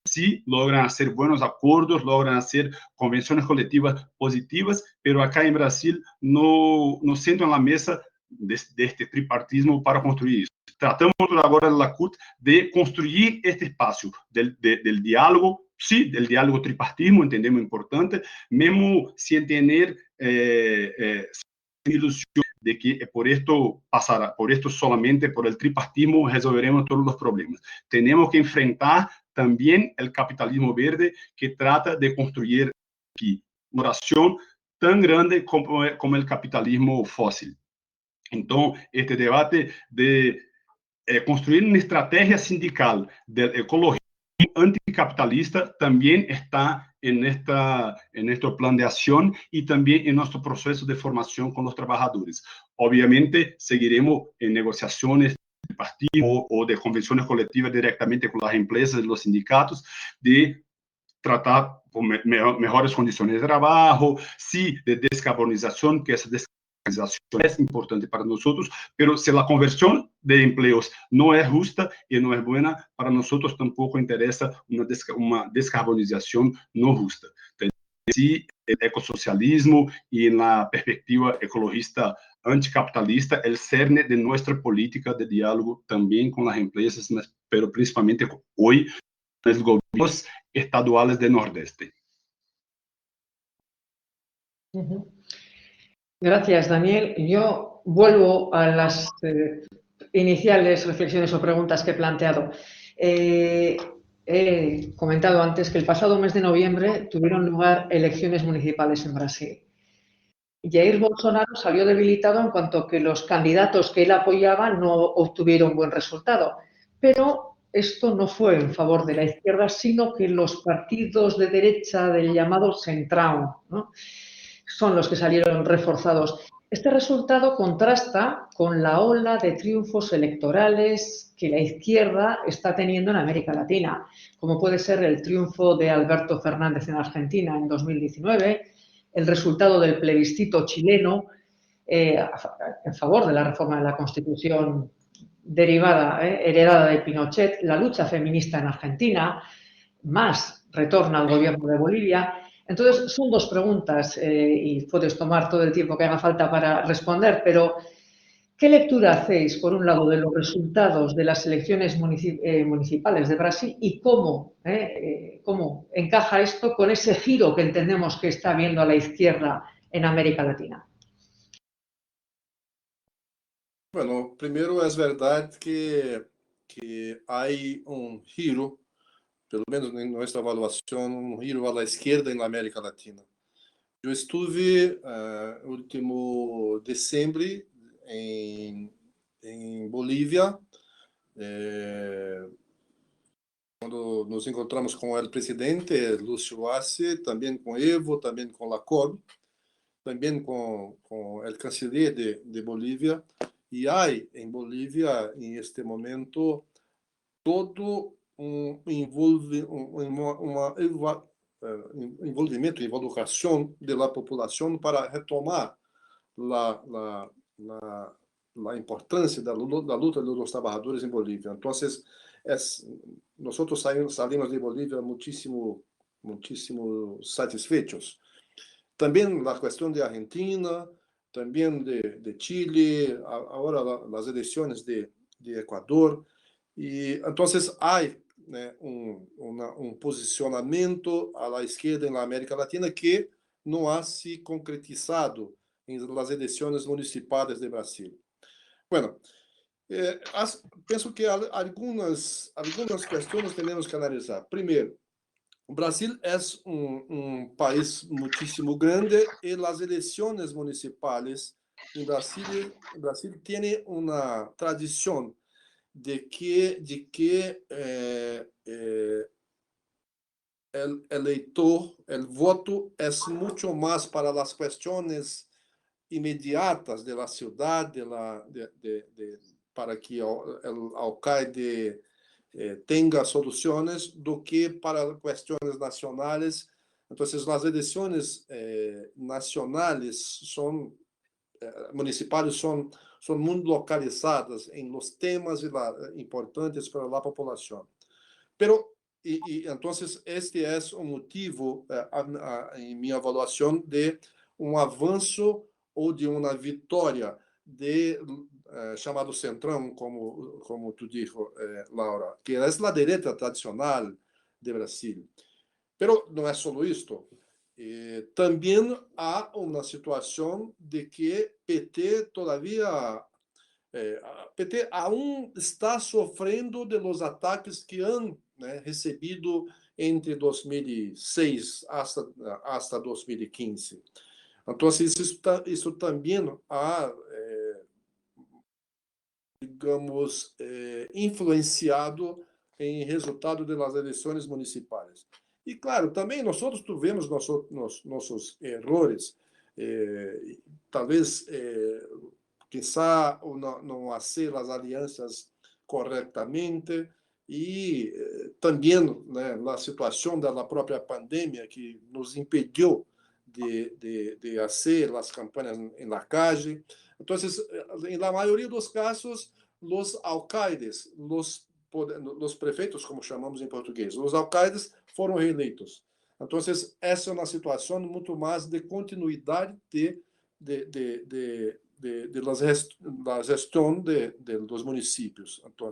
sí logran hacer buenos acuerdos, logran hacer convenciones colectivas positivas, pero acá en Brasil no sientan en la mesa de este tripartismo para construir eso. Tratamos ahora en la CUT de construir este espacio del diálogo, sí, del diálogo tripartismo, entendemos importante, mesmo sin tener ilusión de que por esto pasará, por esto solamente por el tripartismo resolveremos todos los problemas. Tenemos que enfrentar también el capitalismo verde que trata de construir aquí una oración tan grande como el capitalismo fósil. Entonces, este debate de construir una estrategia sindical del ecologismo anticapitalista también está en nuestro plan de acción y también en nuestro proceso de formación con los trabajadores. Obviamente, seguiremos en negociaciones de partido o de convenciones colectivas directamente con las empresas y los sindicatos de tratar con mejores condiciones de trabajo, sí, de descarbonización, que esa descarbonización es importante para nosotros, pero si la conversión de empleos no es justa y no es buena, para nosotros tampoco interesa una descarbonización no justa. Sí, el ecosocialismo y en la perspectiva ecologista anticapitalista, el cerne de nuestra política de diálogo también con las empresas, pero principalmente hoy los gobiernos estaduales del Nordeste. Gracias, Daniel. Yo vuelvo a las iniciales reflexiones o preguntas que he planteado. He comentado antes que el pasado mes de noviembre tuvieron lugar elecciones municipales en Brasil. Jair Bolsonaro salió debilitado en cuanto que los candidatos que él apoyaba no obtuvieron buen resultado. Pero esto no fue en favor de la izquierda, sino que los partidos de derecha del llamado Centrão, ¿no?, son los que salieron reforzados. Este resultado contrasta con la ola de triunfos electorales que la izquierda está teniendo en América Latina, como puede ser el triunfo de Alberto Fernández en Argentina en 2019, el resultado del plebiscito chileno en favor de la reforma de la Constitución heredada de Pinochet, la lucha feminista en Argentina, Mas retorna al gobierno de Bolivia. Entonces, son dos preguntas y puedes tomar todo el tiempo que haga falta para responder, pero ¿qué lectura hacéis, por un lado, de los resultados de las elecciones municipales de Brasil y cómo encaja esto con ese giro que entendemos que está habiendo a la izquierda en América Latina? Bueno, primeiro é verdade que há giro, pelo menos em nossa avaliação, giro à esquerda na América Latina. Eu estive último dezembro em Bolívia, quando nos encontramos com o presidente Lúcio Arce, também com Evo, também com Lacob, também com o chanceler de Bolívia. E há em Bolívia, em este momento, todo envolvimento, evolução da população para retomar a importância da luta dos trabalhadores em Bolívia. Então, nós saímos de Bolívia muitíssimo satisfeitos. Também a questão de Argentina, também de Chile, agora as eleições de Equador. E então há posicionamento à esquerda na América Latina que não ha se concretizado nas eleições municipais de Brasil. Bueno, penso que algumas questões temos que analisar. Primeiro, o Brasil é país muitíssimo grande e as eleições municipais em Brasil têm uma tradição de que o eleitor, o voto é muito mais para as questões imediatas da cidade, para que o alcalde tenha soluções, do que para questões nacionais. Então, as eleições nacionais municipais são muito localizadas em los temas importantes para a população. Pero então, este é o motivo, em minha avaliação, de avanço ou de uma vitória chamado Centrão, como tu dijo, Laura, que é a direita tradicional de Brasil. Pero não é só isto. Também há uma situação de que PT aún está sofrendo de los ataques que han recebido entre 2006 hasta 2015. Então, isso também há, digamos, influenciado em resultado das eleições municipais. E, claro, também nós tivemos nossos erros, talvez, quizá, não fazer as alianças corretamente, e também a situação da própria pandemia que nos impediu de fazer as campanhas na calle. Então, na maioria dos casos, os alcaldes, os prefeitos, como chamamos em português, os alcaldes foram reeleitos. Então, essa é uma situação muito mais de continuidade da gestão dos municípios. Então,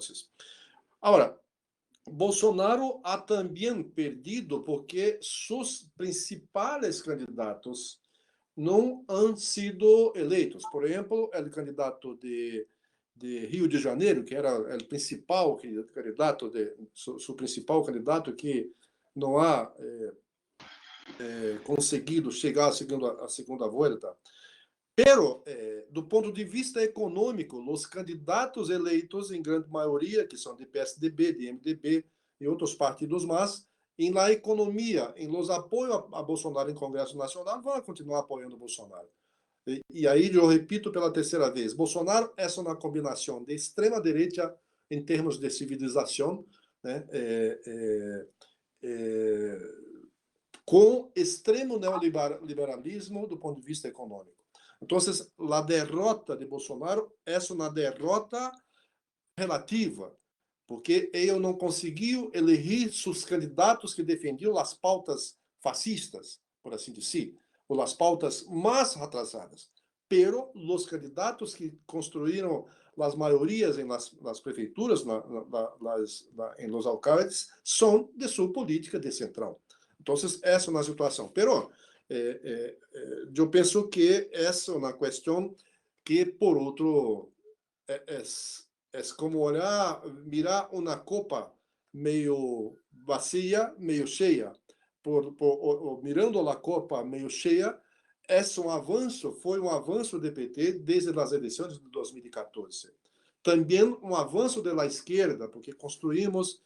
agora, Bolsonaro ha também perdido porque seus principais candidatos não han sido eleitos. Por exemplo, o candidato de Rio de Janeiro, que era o principal candidato, seu principal candidato, que não ha conseguido chegar à segunda volta. Pero, do ponto de vista econômico, os candidatos eleitos, em grande maioria, que são de PSDB, de MDB e outros partidos mais, em la economia, em los apoios a Bolsonaro em Congresso Nacional, vão continuar apoiando Bolsonaro. E aí, eu repito pela terceira vez, Bolsonaro é uma combinação de extrema-direita em termos de civilização, com extremo neoliberalismo do ponto de vista econômico. Então, a derrota de Bolsonaro é uma derrota relativa, porque ele não conseguiu eleger seus candidatos que defendiam as pautas fascistas, por assim dizer, ou as pautas mais atrasadas. Pero os candidatos que construíram as maiorias em las prefeituras, em los alcaldes, são de sua política de central. Então, essa é uma situação. Pero eu penso que essa é uma questão que, por outro, é como mirar uma copa meio vazia, meio cheia. Mirando a copa meio cheia, foi um avanço do PT desde as eleições de 2014. Também um avanço da esquerda, porque construímos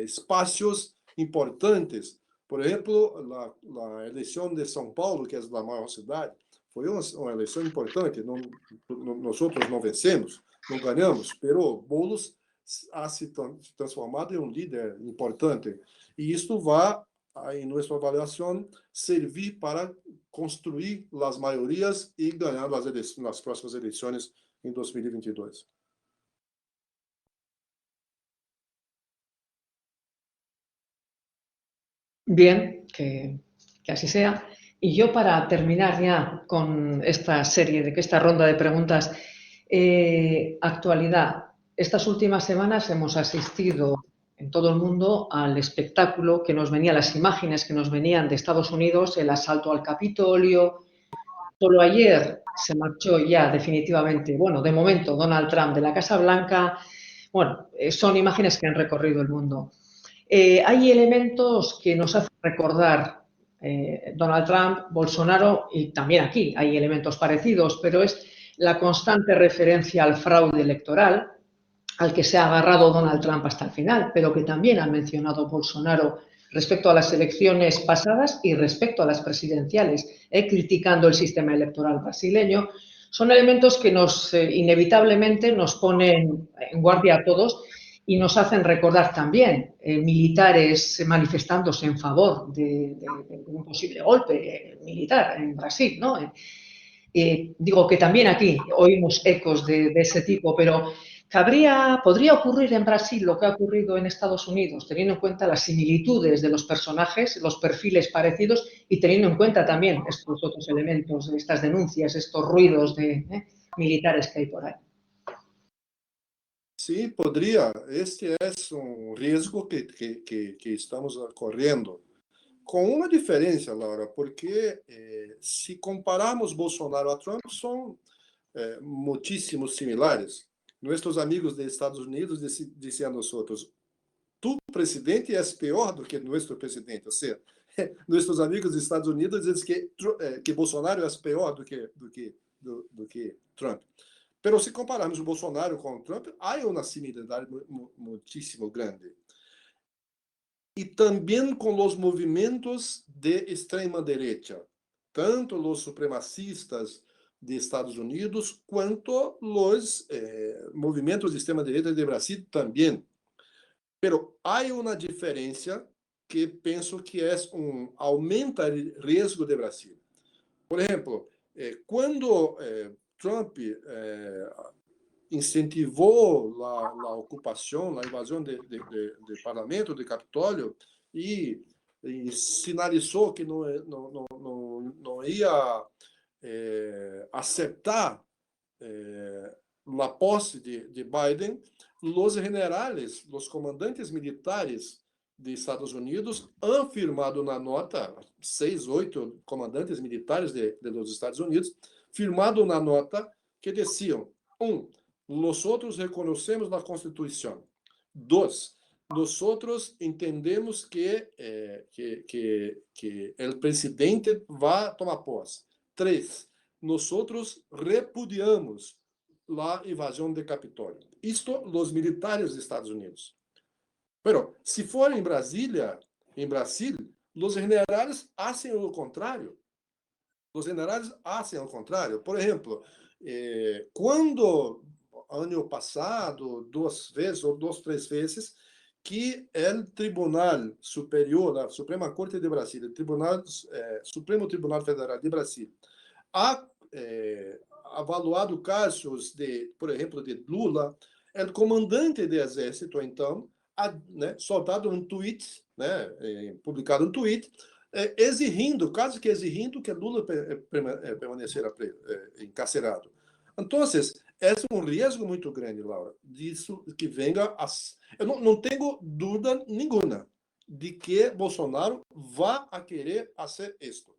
espaços importantes. Por exemplo, a eleição de São Paulo, que é a maior cidade, foi uma eleição importante. Nós não vencemos, não ganhamos, mas Boulos ha se transformado em um líder importante. E isto vai, em nossa avaliação, servir para construir as maiorias e ganhar nas próximas eleições em 2022. Bien, que así sea. Y yo, para terminar ya con esta ronda de preguntas, actualidad. Estas últimas semanas hemos asistido en todo el mundo al espectáculo que nos venía, las imágenes que nos venían de Estados Unidos, el asalto al Capitolio. Solo ayer se marchó ya definitivamente, bueno, de momento, Donald Trump de la Casa Blanca. Bueno, son imágenes que han recorrido el mundo. Hay elementos que nos hacen recordar Donald Trump, Bolsonaro, y también aquí hay elementos parecidos, pero es la constante referencia al fraude electoral, al que se ha agarrado Donald Trump hasta el final, pero que también ha mencionado Bolsonaro respecto a las elecciones pasadas y respecto a las presidenciales, criticando el sistema electoral brasileño. Son elementos que inevitablemente nos ponen en guardia a todos y nos hacen recordar también militares manifestándose en favor de un posible golpe militar en Brasil, ¿no? Digo que también aquí oímos ecos de ese tipo, pero ¿podría ocurrir en Brasil lo que ha ocurrido en Estados Unidos, teniendo en cuenta las similitudes de los personajes, los perfiles parecidos y teniendo en cuenta también estos otros elementos, estas denuncias, estos ruidos de militares que hay por ahí? Sí, podría. Este es un riesgo que estamos corriendo. Com uma diferença, Laura, porque se compararmos Bolsonaro a Trump, são muitíssimos similares. Nossos amigos dos Estados Unidos dizem a nós outros: tu, presidente, és pior do que nosso presidente. Ou seja, nossos amigos dos Estados Unidos dizem que Bolsonaro é pior do que Trump. Mas se compararmos o Bolsonaro com o Trump, há uma similaridade muitíssimo grande. E também com os movimentos de extrema-direita, tanto os supremacistas de Estados Unidos, quanto os movimentos de extrema-direita de Brasil também. Pero há uma diferença que penso que aumenta o risco de Brasil. Por exemplo, quando Trump incentivou a ocupação, a invasão do parlamento, do Capitólio, e sinalizou que não ia aceitar a posse de Biden, os generais, os comandantes militares de Estados Unidos han firmado na nota, 6, 8 comandantes militares dos Estados Unidos, firmado na nota que diziam: 1. Nós reconhecemos a Constituição. 2. Nós entendemos que o presidente vai tomar posse. 3. Nós repudiamos a invasão do Capitólio. Isto, os militares dos Estados Unidos. Pero, se for em Brasil, os generais fazem o contrário. Os generais fazem o contrário. Por exemplo, quando ano passado, 2 vezes ou 2, 3 vezes, que o Tribunal Superior, a Suprema Corte de Brasil, o Supremo Tribunal Federal de Brasil, ha avaliado casos por exemplo, de Lula, o comandante do Exército, então, ha soltado um tweet, publicado um tweet, exigindo, quase que exigindo que Lula permanecesse encarcerado. Então, é um risco muito grande, Laura, disso que venha a... Eu não tenho dúvida nenhuma de que Bolsonaro vai a querer fazer isto.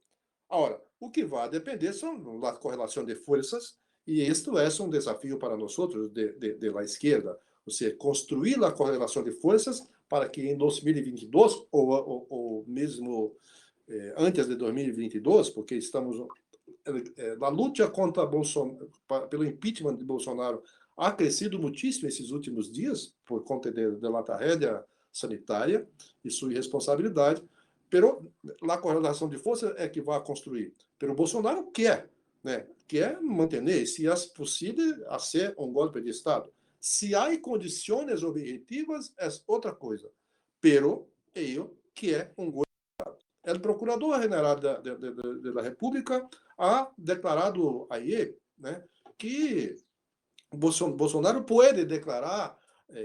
Agora, o que vai depender são da correlação de forças, e isto é um desafio para nós de la esquerda, ou seja, construir a correlação de forças para que em 2022, ou mesmo antes de 2022, porque estamos... A luta contra Bolsonaro, pelo impeachment de Bolsonaro, ha crescido muitíssimo esses últimos dias, por conta da tragédia sanitária e sua irresponsabilidade, pero a correlação de forças é que vai construir. Pero Bolsonaro quer, né? Quer manter, se é possível, a ser um golpe de Estado. Se há condições objetivas, é outra coisa. Pero ele quer um golpe de Estado. O Procurador-General da República ha declarado aí, né, que Bolsonaro pode declarar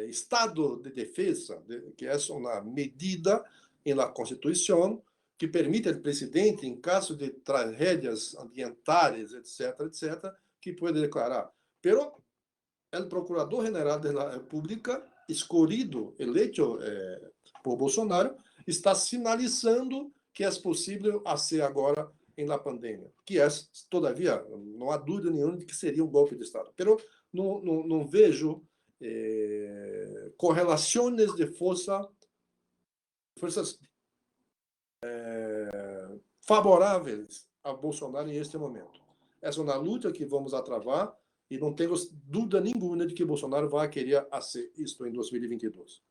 estado de defesa, que é uma medida na Constituição que permite ao presidente, em caso de tragédias ambientais, etc., que pode declarar. Pero o Procurador-General da República, escolhido, eleito por Bolsonaro, está sinalizando que é possível fazer agora na pandemia, que é, todavia, não há dúvida nenhuma de que seria um golpe de Estado. Pero não vejo correlações de forças favoráveis a Bolsonaro em este momento. Essa é uma luta que vamos a travar e não temos dúvida nenhuma de que Bolsonaro vai querer fazer isto em 2022.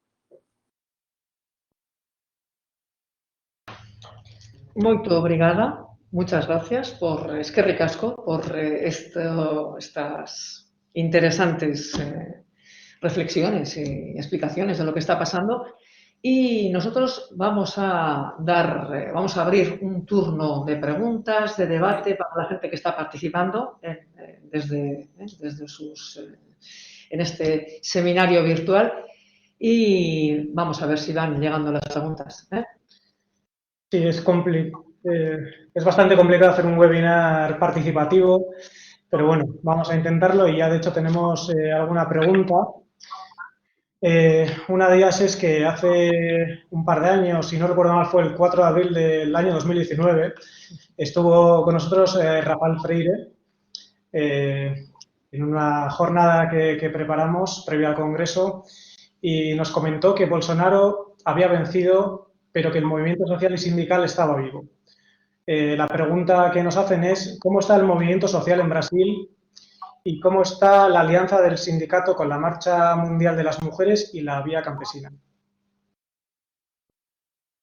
Muito obrigada. Muchas gracias por, es que ricasco, por estas interesantes reflexiones y explicaciones de lo que está pasando. Y nosotros vamos a abrir un turno de preguntas, de debate para la gente que está participando desde en este seminario virtual. Y vamos a ver si van llegando las preguntas. Sí, es bastante complicado hacer un webinar participativo, pero bueno, vamos a intentarlo y ya de hecho tenemos alguna pregunta. Una de ellas es que hace un par de años, si no recuerdo mal, fue el 4 de abril del año 2019, estuvo con nosotros Rafael Freire en una jornada que preparamos previo al Congreso y nos comentó que Bolsonaro había vencido, pero que el movimiento social y sindical estaba vivo. La pregunta que nos hacen es ¿cómo está el movimiento social en Brasil y cómo está la alianza del sindicato con la Marcha Mundial de las Mujeres y la Vía Campesina?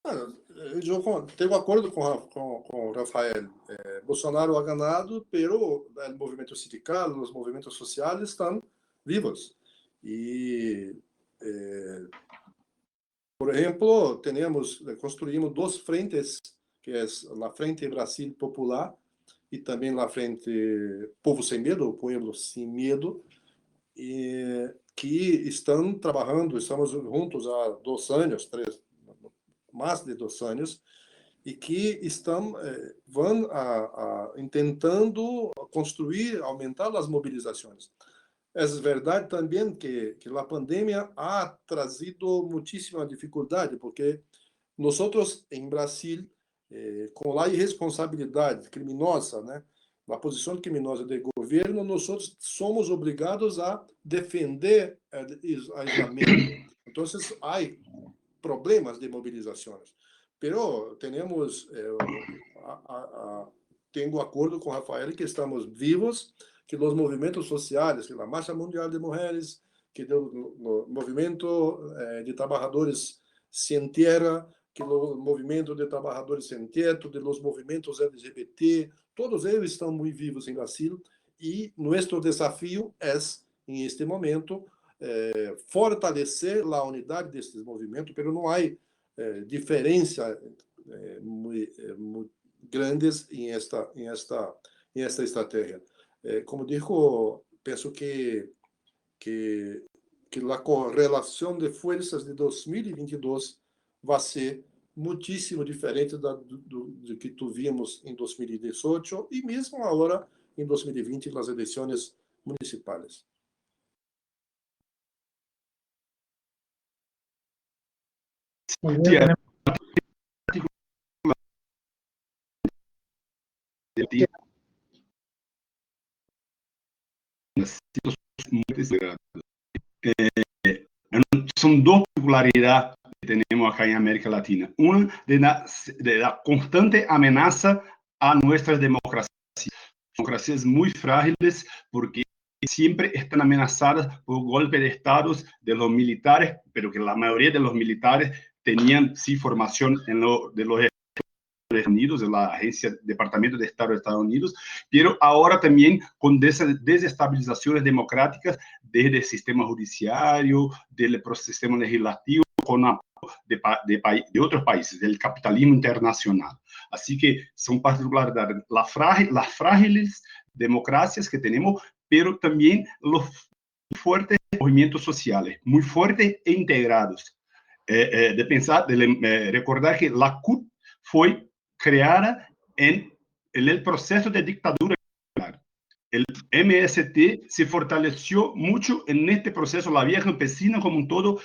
Eu tenho acordo com o Rafael. Bolsonaro ha ganado, pero o movimento sindical, os movimentos sociais estão vivos. E, por exemplo, construímos duas frentes, que é a Frente Brasil Popular e também a Frente Povo Sem Medo, o Pueblo Sem Medo, que estão trabalhando, estamos juntos há 2 anos, mais de 2 anos, e que vão tentando construir, aumentar as mobilizações. É verdade também que a pandemia ha trazido muitíssima dificuldade, porque nós, em Brasil, com a irresponsabilidade criminosa, né, a posição criminosa do governo, nós somos obrigados a defender o isolamento. Então, há problemas de mobilizações. Pero tenho acordo com o Rafael que estamos vivos, que os movimentos sociais, que a Marcha Mundial de Mulheres, que o movimento de trabalhadores sem terra, que o movimento de trabalhadores sem teto, de los movimentos LGBT, todos eles estão muito vivos em Brasil e nosso desafio é, em este momento, fortalecer a unidade desses movimentos, mas não há diferença muito grandes em esta estratégia. Como digo, penso que a correlação de forças de 2022 vai ser muitíssimo diferente do que vimos em 2018 e mesmo agora em 2020 nas eleições municipais. Muy bien, Son dos particularidades que tenemos acá en América Latina. Una de la constante amenaza a nuestras democracias muy frágiles, porque siempre están amenazadas por golpes de estados de los militares, pero que la mayoría de los militares tenían sí formación de los Estados Unidos, de la agencia Departamento de Estado de Estados Unidos, pero ahora también con desestabilizaciones democráticas desde el sistema judiciario, del sistema legislativo, con apoyo de otros países, del capitalismo internacional. Así que son particularidades, las frágiles democracias que tenemos, pero también los fuertes movimientos sociales, muy fuertes e integrados. De pensar, de recordar que la CUT fue creada en el proceso de dictadura. El MST se fortaleció mucho en este proceso. La vía campesina como un todo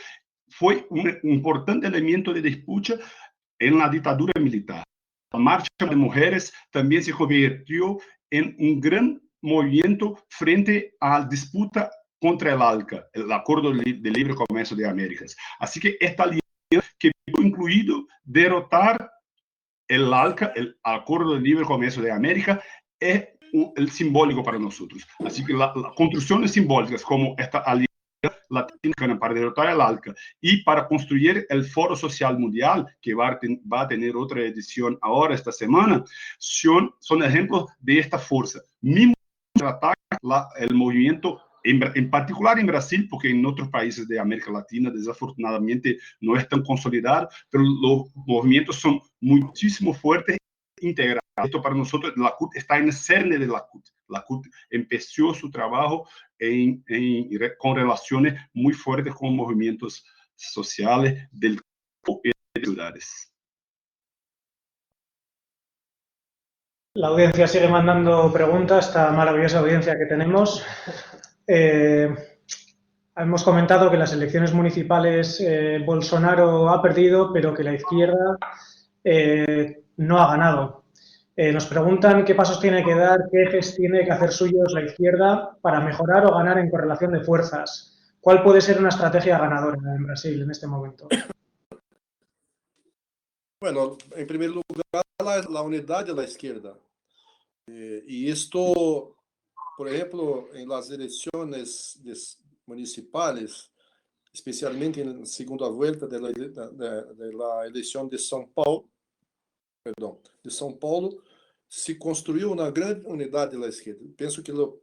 fue un importante elemento de disputa en la dictadura militar. La marcha de mujeres también se convirtió en un gran movimiento frente a la disputa contra el ALCA, el Acuerdo de Libre Comercio de Américas. Así que esta alianza que incluido derrotar el ALCA, el Acuerdo de Libre Comercio de América, es el simbólico para nosotros. Así que las construcciones simbólicas como esta alianza latinoamericana para derrotar el ALCA y para construir el Foro Social Mundial, que va a tener otra edición ahora esta semana, son ejemplos de esta fuerza. Mismo ataca el movimiento, en particular en Brasil, porque en otros países de América Latina desafortunadamente no es tan consolidado, pero los movimientos son muchísimo fuertes e integrados. Esto para nosotros, la CUT está en el cerne de la CUT. La CUT empezó su trabajo con relaciones muy fuertes con movimientos sociales del campo y de ciudades. la audiencia sigue mandando preguntas, esta maravillosa audiencia que tenemos. Hemos comentado que las elecciones municipales Bolsonaro ha perdido, pero que la izquierda no ha ganado. Nos preguntan qué pasos tiene que dar, qué ejes tiene que hacer suyos la izquierda para mejorar o ganar en correlación de fuerzas. ¿Cuál puede ser una estrategia ganadora en Brasil en este momento? Bueno, en primer lugar, la unidad de la izquierda. Y esto, por ejemplo, en las elecciones municipales, especialmente en la segunda vuelta de la elección de São Paulo, se construiu uma grande unidade da esquerda. Penso que o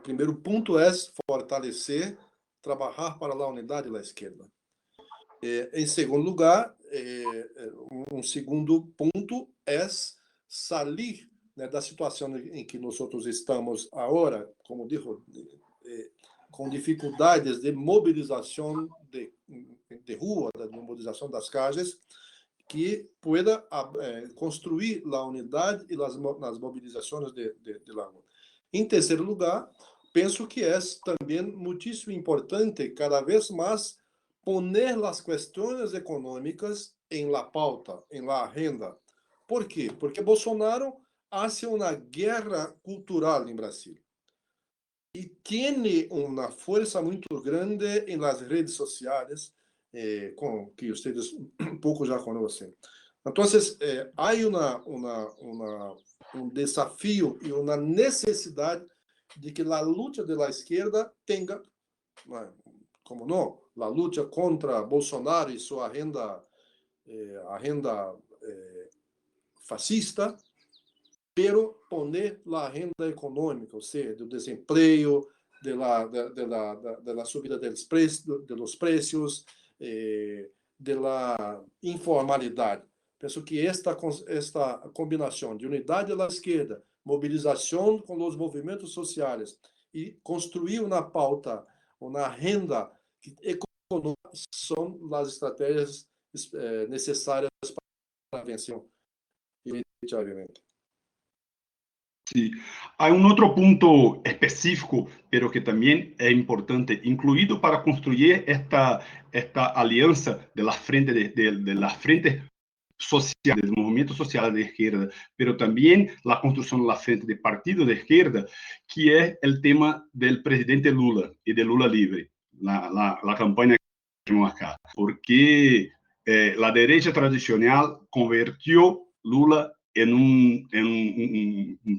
primeiro ponto é fortalecer, trabalhar para a unidade da esquerda. Em segundo lugar, um segundo ponto é sair da situação em que nós estamos agora, como digo, com dificuldades de mobilização de rua, de mobilização das casas, que pueda construir a unidade e as mobilizações de la rua. Em terceiro lugar, penso que é também muitíssimo importante cada vez mais poner as questões econômicas em la pauta, em la agenda. Por quê? Porque Bolsonaro hace uma guerra cultural em Brasil e tem uma força muito grande em las redes sociais, que vocês um pouco já conhecem. Então, há um desafio e uma necessidade de que a luta da esquerda tenha, como não, a luta contra Bolsonaro e sua agenda fascista, pero poner a agenda econômica, ou seja, do desemprego, da subida dos preços, da informalidade. Penso que esta combinação de unidade da esquerda, mobilização com os movimentos sociais e construir uma pauta, uma agenda econômica são as estratégias necessárias para vencer definitivamente. Sí. Hay un otro punto específico, pero que también es importante, incluido para construir esta alianza de la frente de la frente social, del movimiento social de izquierda, pero también la construcción de la frente de partido de izquierda, que es el tema del presidente Lula y de Lula libre, la campaña que tenemos acá, porque la derecha tradicional convirtió Lula en un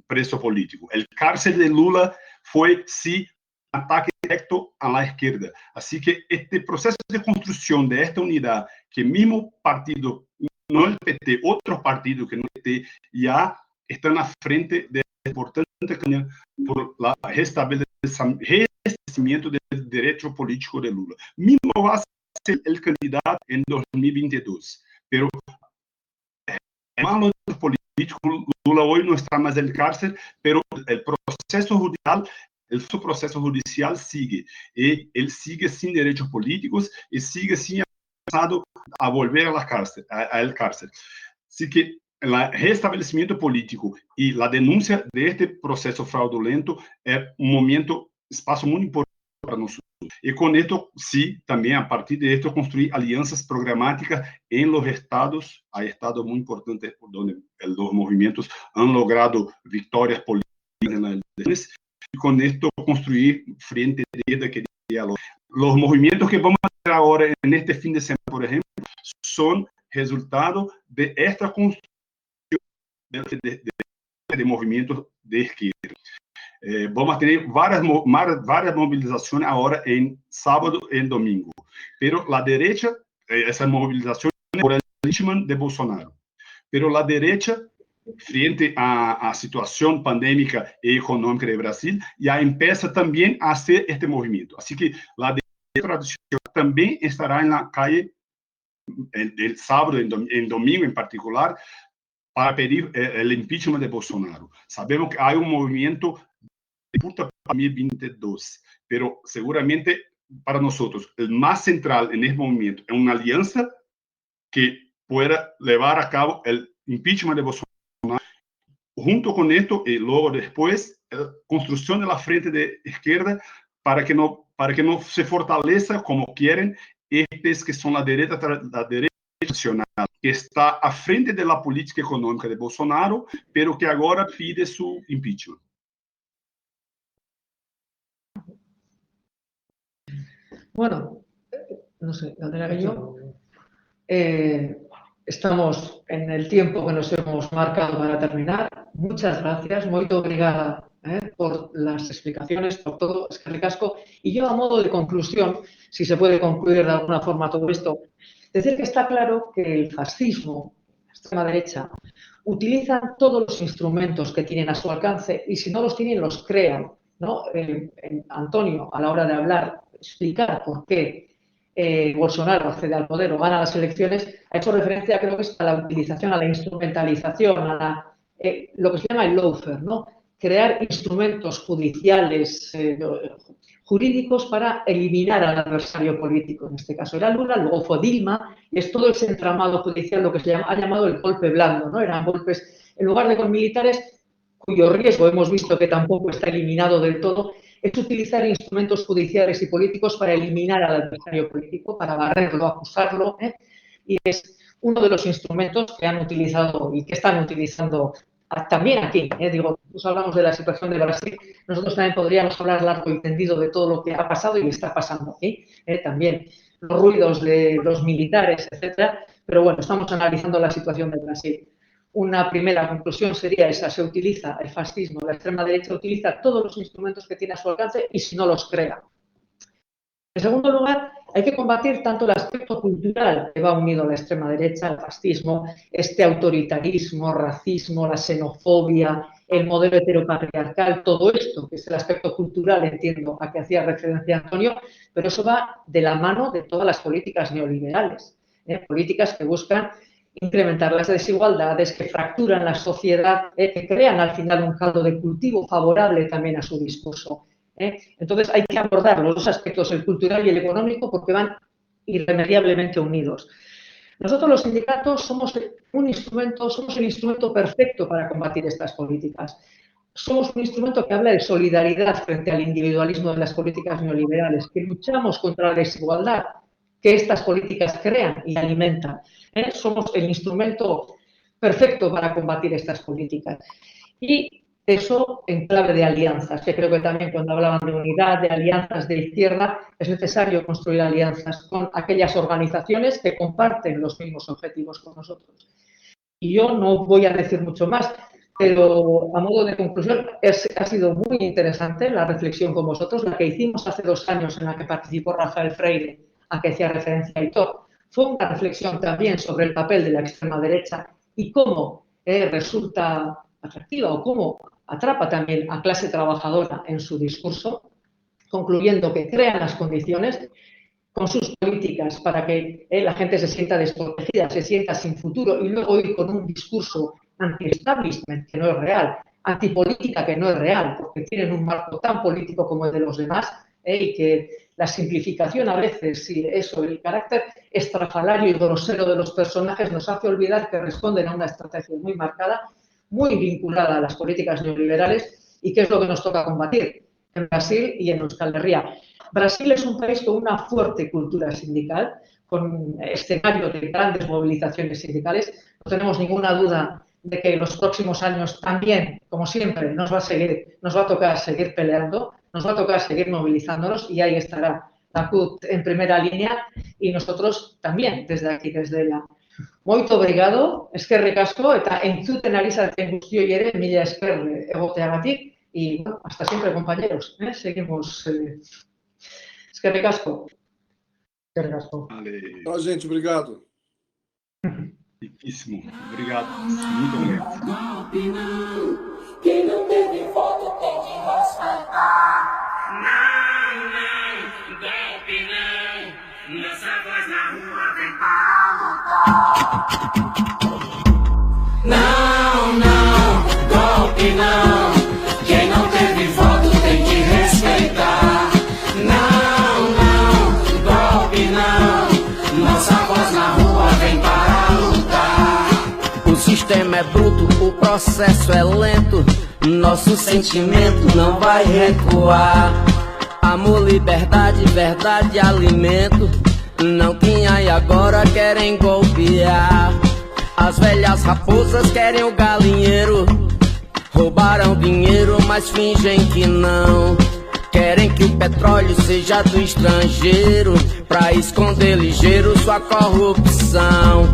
preso político. El cárcel de Lula fue, sí, un ataque directo a la izquierda. Así que este proceso de construcción de esta unidad, que mismo partido, no el PT, otros partidos que no el PT, ya están a frente de la importante campaña por el restablecimiento del derecho político de Lula. Mismo va a ser el candidato en 2022, pero malo político, Lula hoy no está más en el cárcel, pero el proceso judicial sigue, y él sigue sin derechos políticos y sigue sin avanzado a volver a la cárcel, al cárcel. Así que el restablecimiento político y la denuncia de este proceso fraudulento es un momento, espacio muy importante para nosotros. Y con esto, sí, también a partir de esto, construir alianzas programáticas en los estados. Hay estados muy importantes donde los movimientos han logrado victorias políticas en las elecciones. Y con esto, construir frente de izquierda que dialogue. Los movimientos que vamos a hacer ahora en este fin de semana, por ejemplo, son resultado de esta construcción de movimientos de izquierda. Vamos a tener varias movilizaciones ahora en sábado y en domingo. Pero la derecha, esa movilización por el impeachment de Bolsonaro. Pero la derecha, frente a la situación pandémica y económica de Brasil, ya empieza también a hacer este movimiento. Así que la derecha tradicional también estará en la calle el sábado y en domingo en particular para pedir el impeachment de Bolsonaro. Sabemos que hay un movimiento disputa para 2022, pero seguramente para nosotros el más central en este momento es una alianza que pueda llevar a cabo el impeachment de Bolsonaro. Junto con esto y luego después construcción de la frente de izquierda para que no se fortaleza como quieren estos que son la derecha nacional, que está a frente de la política económica de Bolsonaro, pero que ahora pide su impeachment. Bueno, no sé, Andrea y yo estamos en el tiempo que nos hemos marcado para terminar. Muchas gracias, muy obrigada por las explicaciones, por todo, es que ricasco. Y yo, a modo de conclusión, si se puede concluir de alguna forma todo esto, decir que está claro que el fascismo, la extrema derecha, utilizan todos los instrumentos que tienen a su alcance y si no los tienen, los crean, ¿no? Antonio, a la hora de hablar, explicar por qué Bolsonaro accede al poder o gana las elecciones, ha hecho referencia, creo que es a la utilización, a la instrumentalización, a lo que se llama el lawfare, ¿no? Crear instrumentos judiciales, jurídicos para eliminar al adversario político. En este caso era Lula, luego fue Dilma, y es todo ese entramado judicial lo que se ha llamado el golpe blando, ¿no? Eran golpes, en lugar de con militares, cuyo riesgo hemos visto que tampoco está eliminado del todo, es utilizar instrumentos judiciales y políticos para eliminar al adversario político, para barrerlo, acusarlo, y es uno de los instrumentos que han utilizado y que están utilizando también aquí. Digo, pues hablamos de la situación de Brasil, nosotros también podríamos hablar largo y tendido de todo lo que ha pasado y está pasando aquí, también los ruidos de los militares, etcétera, pero bueno, estamos analizando la situación de Brasil. Una primera conclusión sería esa: se utiliza el fascismo, la extrema derecha utiliza todos los instrumentos que tiene a su alcance y si no los crea. En segundo lugar, hay que combatir tanto el aspecto cultural que va unido a la extrema derecha, al fascismo, este autoritarismo, racismo, la xenofobia, el modelo heteropatriarcal, todo esto, que es el aspecto cultural, entiendo a que hacía referencia Antonio, pero eso va de la mano de todas las políticas neoliberales, políticas que buscan incrementar las desigualdades, que fracturan la sociedad, que crean al final un caldo de cultivo favorable también a su discurso. Entonces hay que abordar los dos aspectos, el cultural y el económico, porque van irremediablemente unidos. Nosotros los sindicatos somos el instrumento perfecto para combatir estas políticas. Somos un instrumento que habla de solidaridad frente al individualismo de las políticas neoliberales, que luchamos contra la desigualdad que estas políticas crean y alimentan. Somos el instrumento perfecto para combatir estas políticas. Y eso en clave de alianzas, que creo que también cuando hablaban de unidad, de alianzas de izquierda, es necesario construir alianzas con aquellas organizaciones que comparten los mismos objetivos con nosotros. Y yo no voy a decir mucho más, pero a modo de conclusión, ha sido muy interesante la reflexión con vosotros, la que hicimos hace 2 años en la que participó Rafael Freire, a que hacía referencia Aitor. Fue una reflexión también sobre el papel de la extrema derecha y cómo resulta atractiva o cómo atrapa también a clase trabajadora en su discurso, concluyendo que crean las condiciones con sus políticas para que la gente se sienta desprotegida, se sienta sin futuro y luego ir con un discurso anti-establishment que no es real, antipolítica que no es real, porque tienen un marco tan político como el de los demás y que la simplificación a veces, y eso, el carácter estrafalario y grosero de los personajes nos hace olvidar que responden a una estrategia muy marcada, muy vinculada a las políticas neoliberales y que es lo que nos toca combatir en Brasil y en Euskal Herria. Brasil es un país con una fuerte cultura sindical, con escenarios de grandes movilizaciones sindicales. No tenemos ninguna duda de que en los próximos años también, como siempre, nos va a tocar seguir peleando, nos va a tocar seguir movilizándonos y ahí estará la CUT en primera línea y nosotros también desde aquí, desde la. Moito obrigado, eskerrik asko, eta entzuten ari zareten guztioi ere, mila esker egoteagatik, y bueno, hasta siempre, compañeros. Seguimos. Eskerrik asko. Eskerrik asko. Vale. Tchau, gente. Obrigado. Riquíssimo. Obrigado. Muito obrigado. Golpe não, quem não teve voto tem que respeitar. Não, não, golpe não, nossa voz na rua vem para lutar. Não, não, golpe não, quem não teve voto tem que respeitar. Não, não, golpe não, nossa voz na rua vem para lutar. O sistema é bruto, o processo é lento, nosso sentimento não vai recuar. Amor, liberdade, verdade, alimento, não tinha e agora querem golpear. As velhas raposas querem o galinheiro, roubaram dinheiro, mas fingem que não. Querem que o petróleo seja do estrangeiro, pra esconder ligeiro sua corrupção.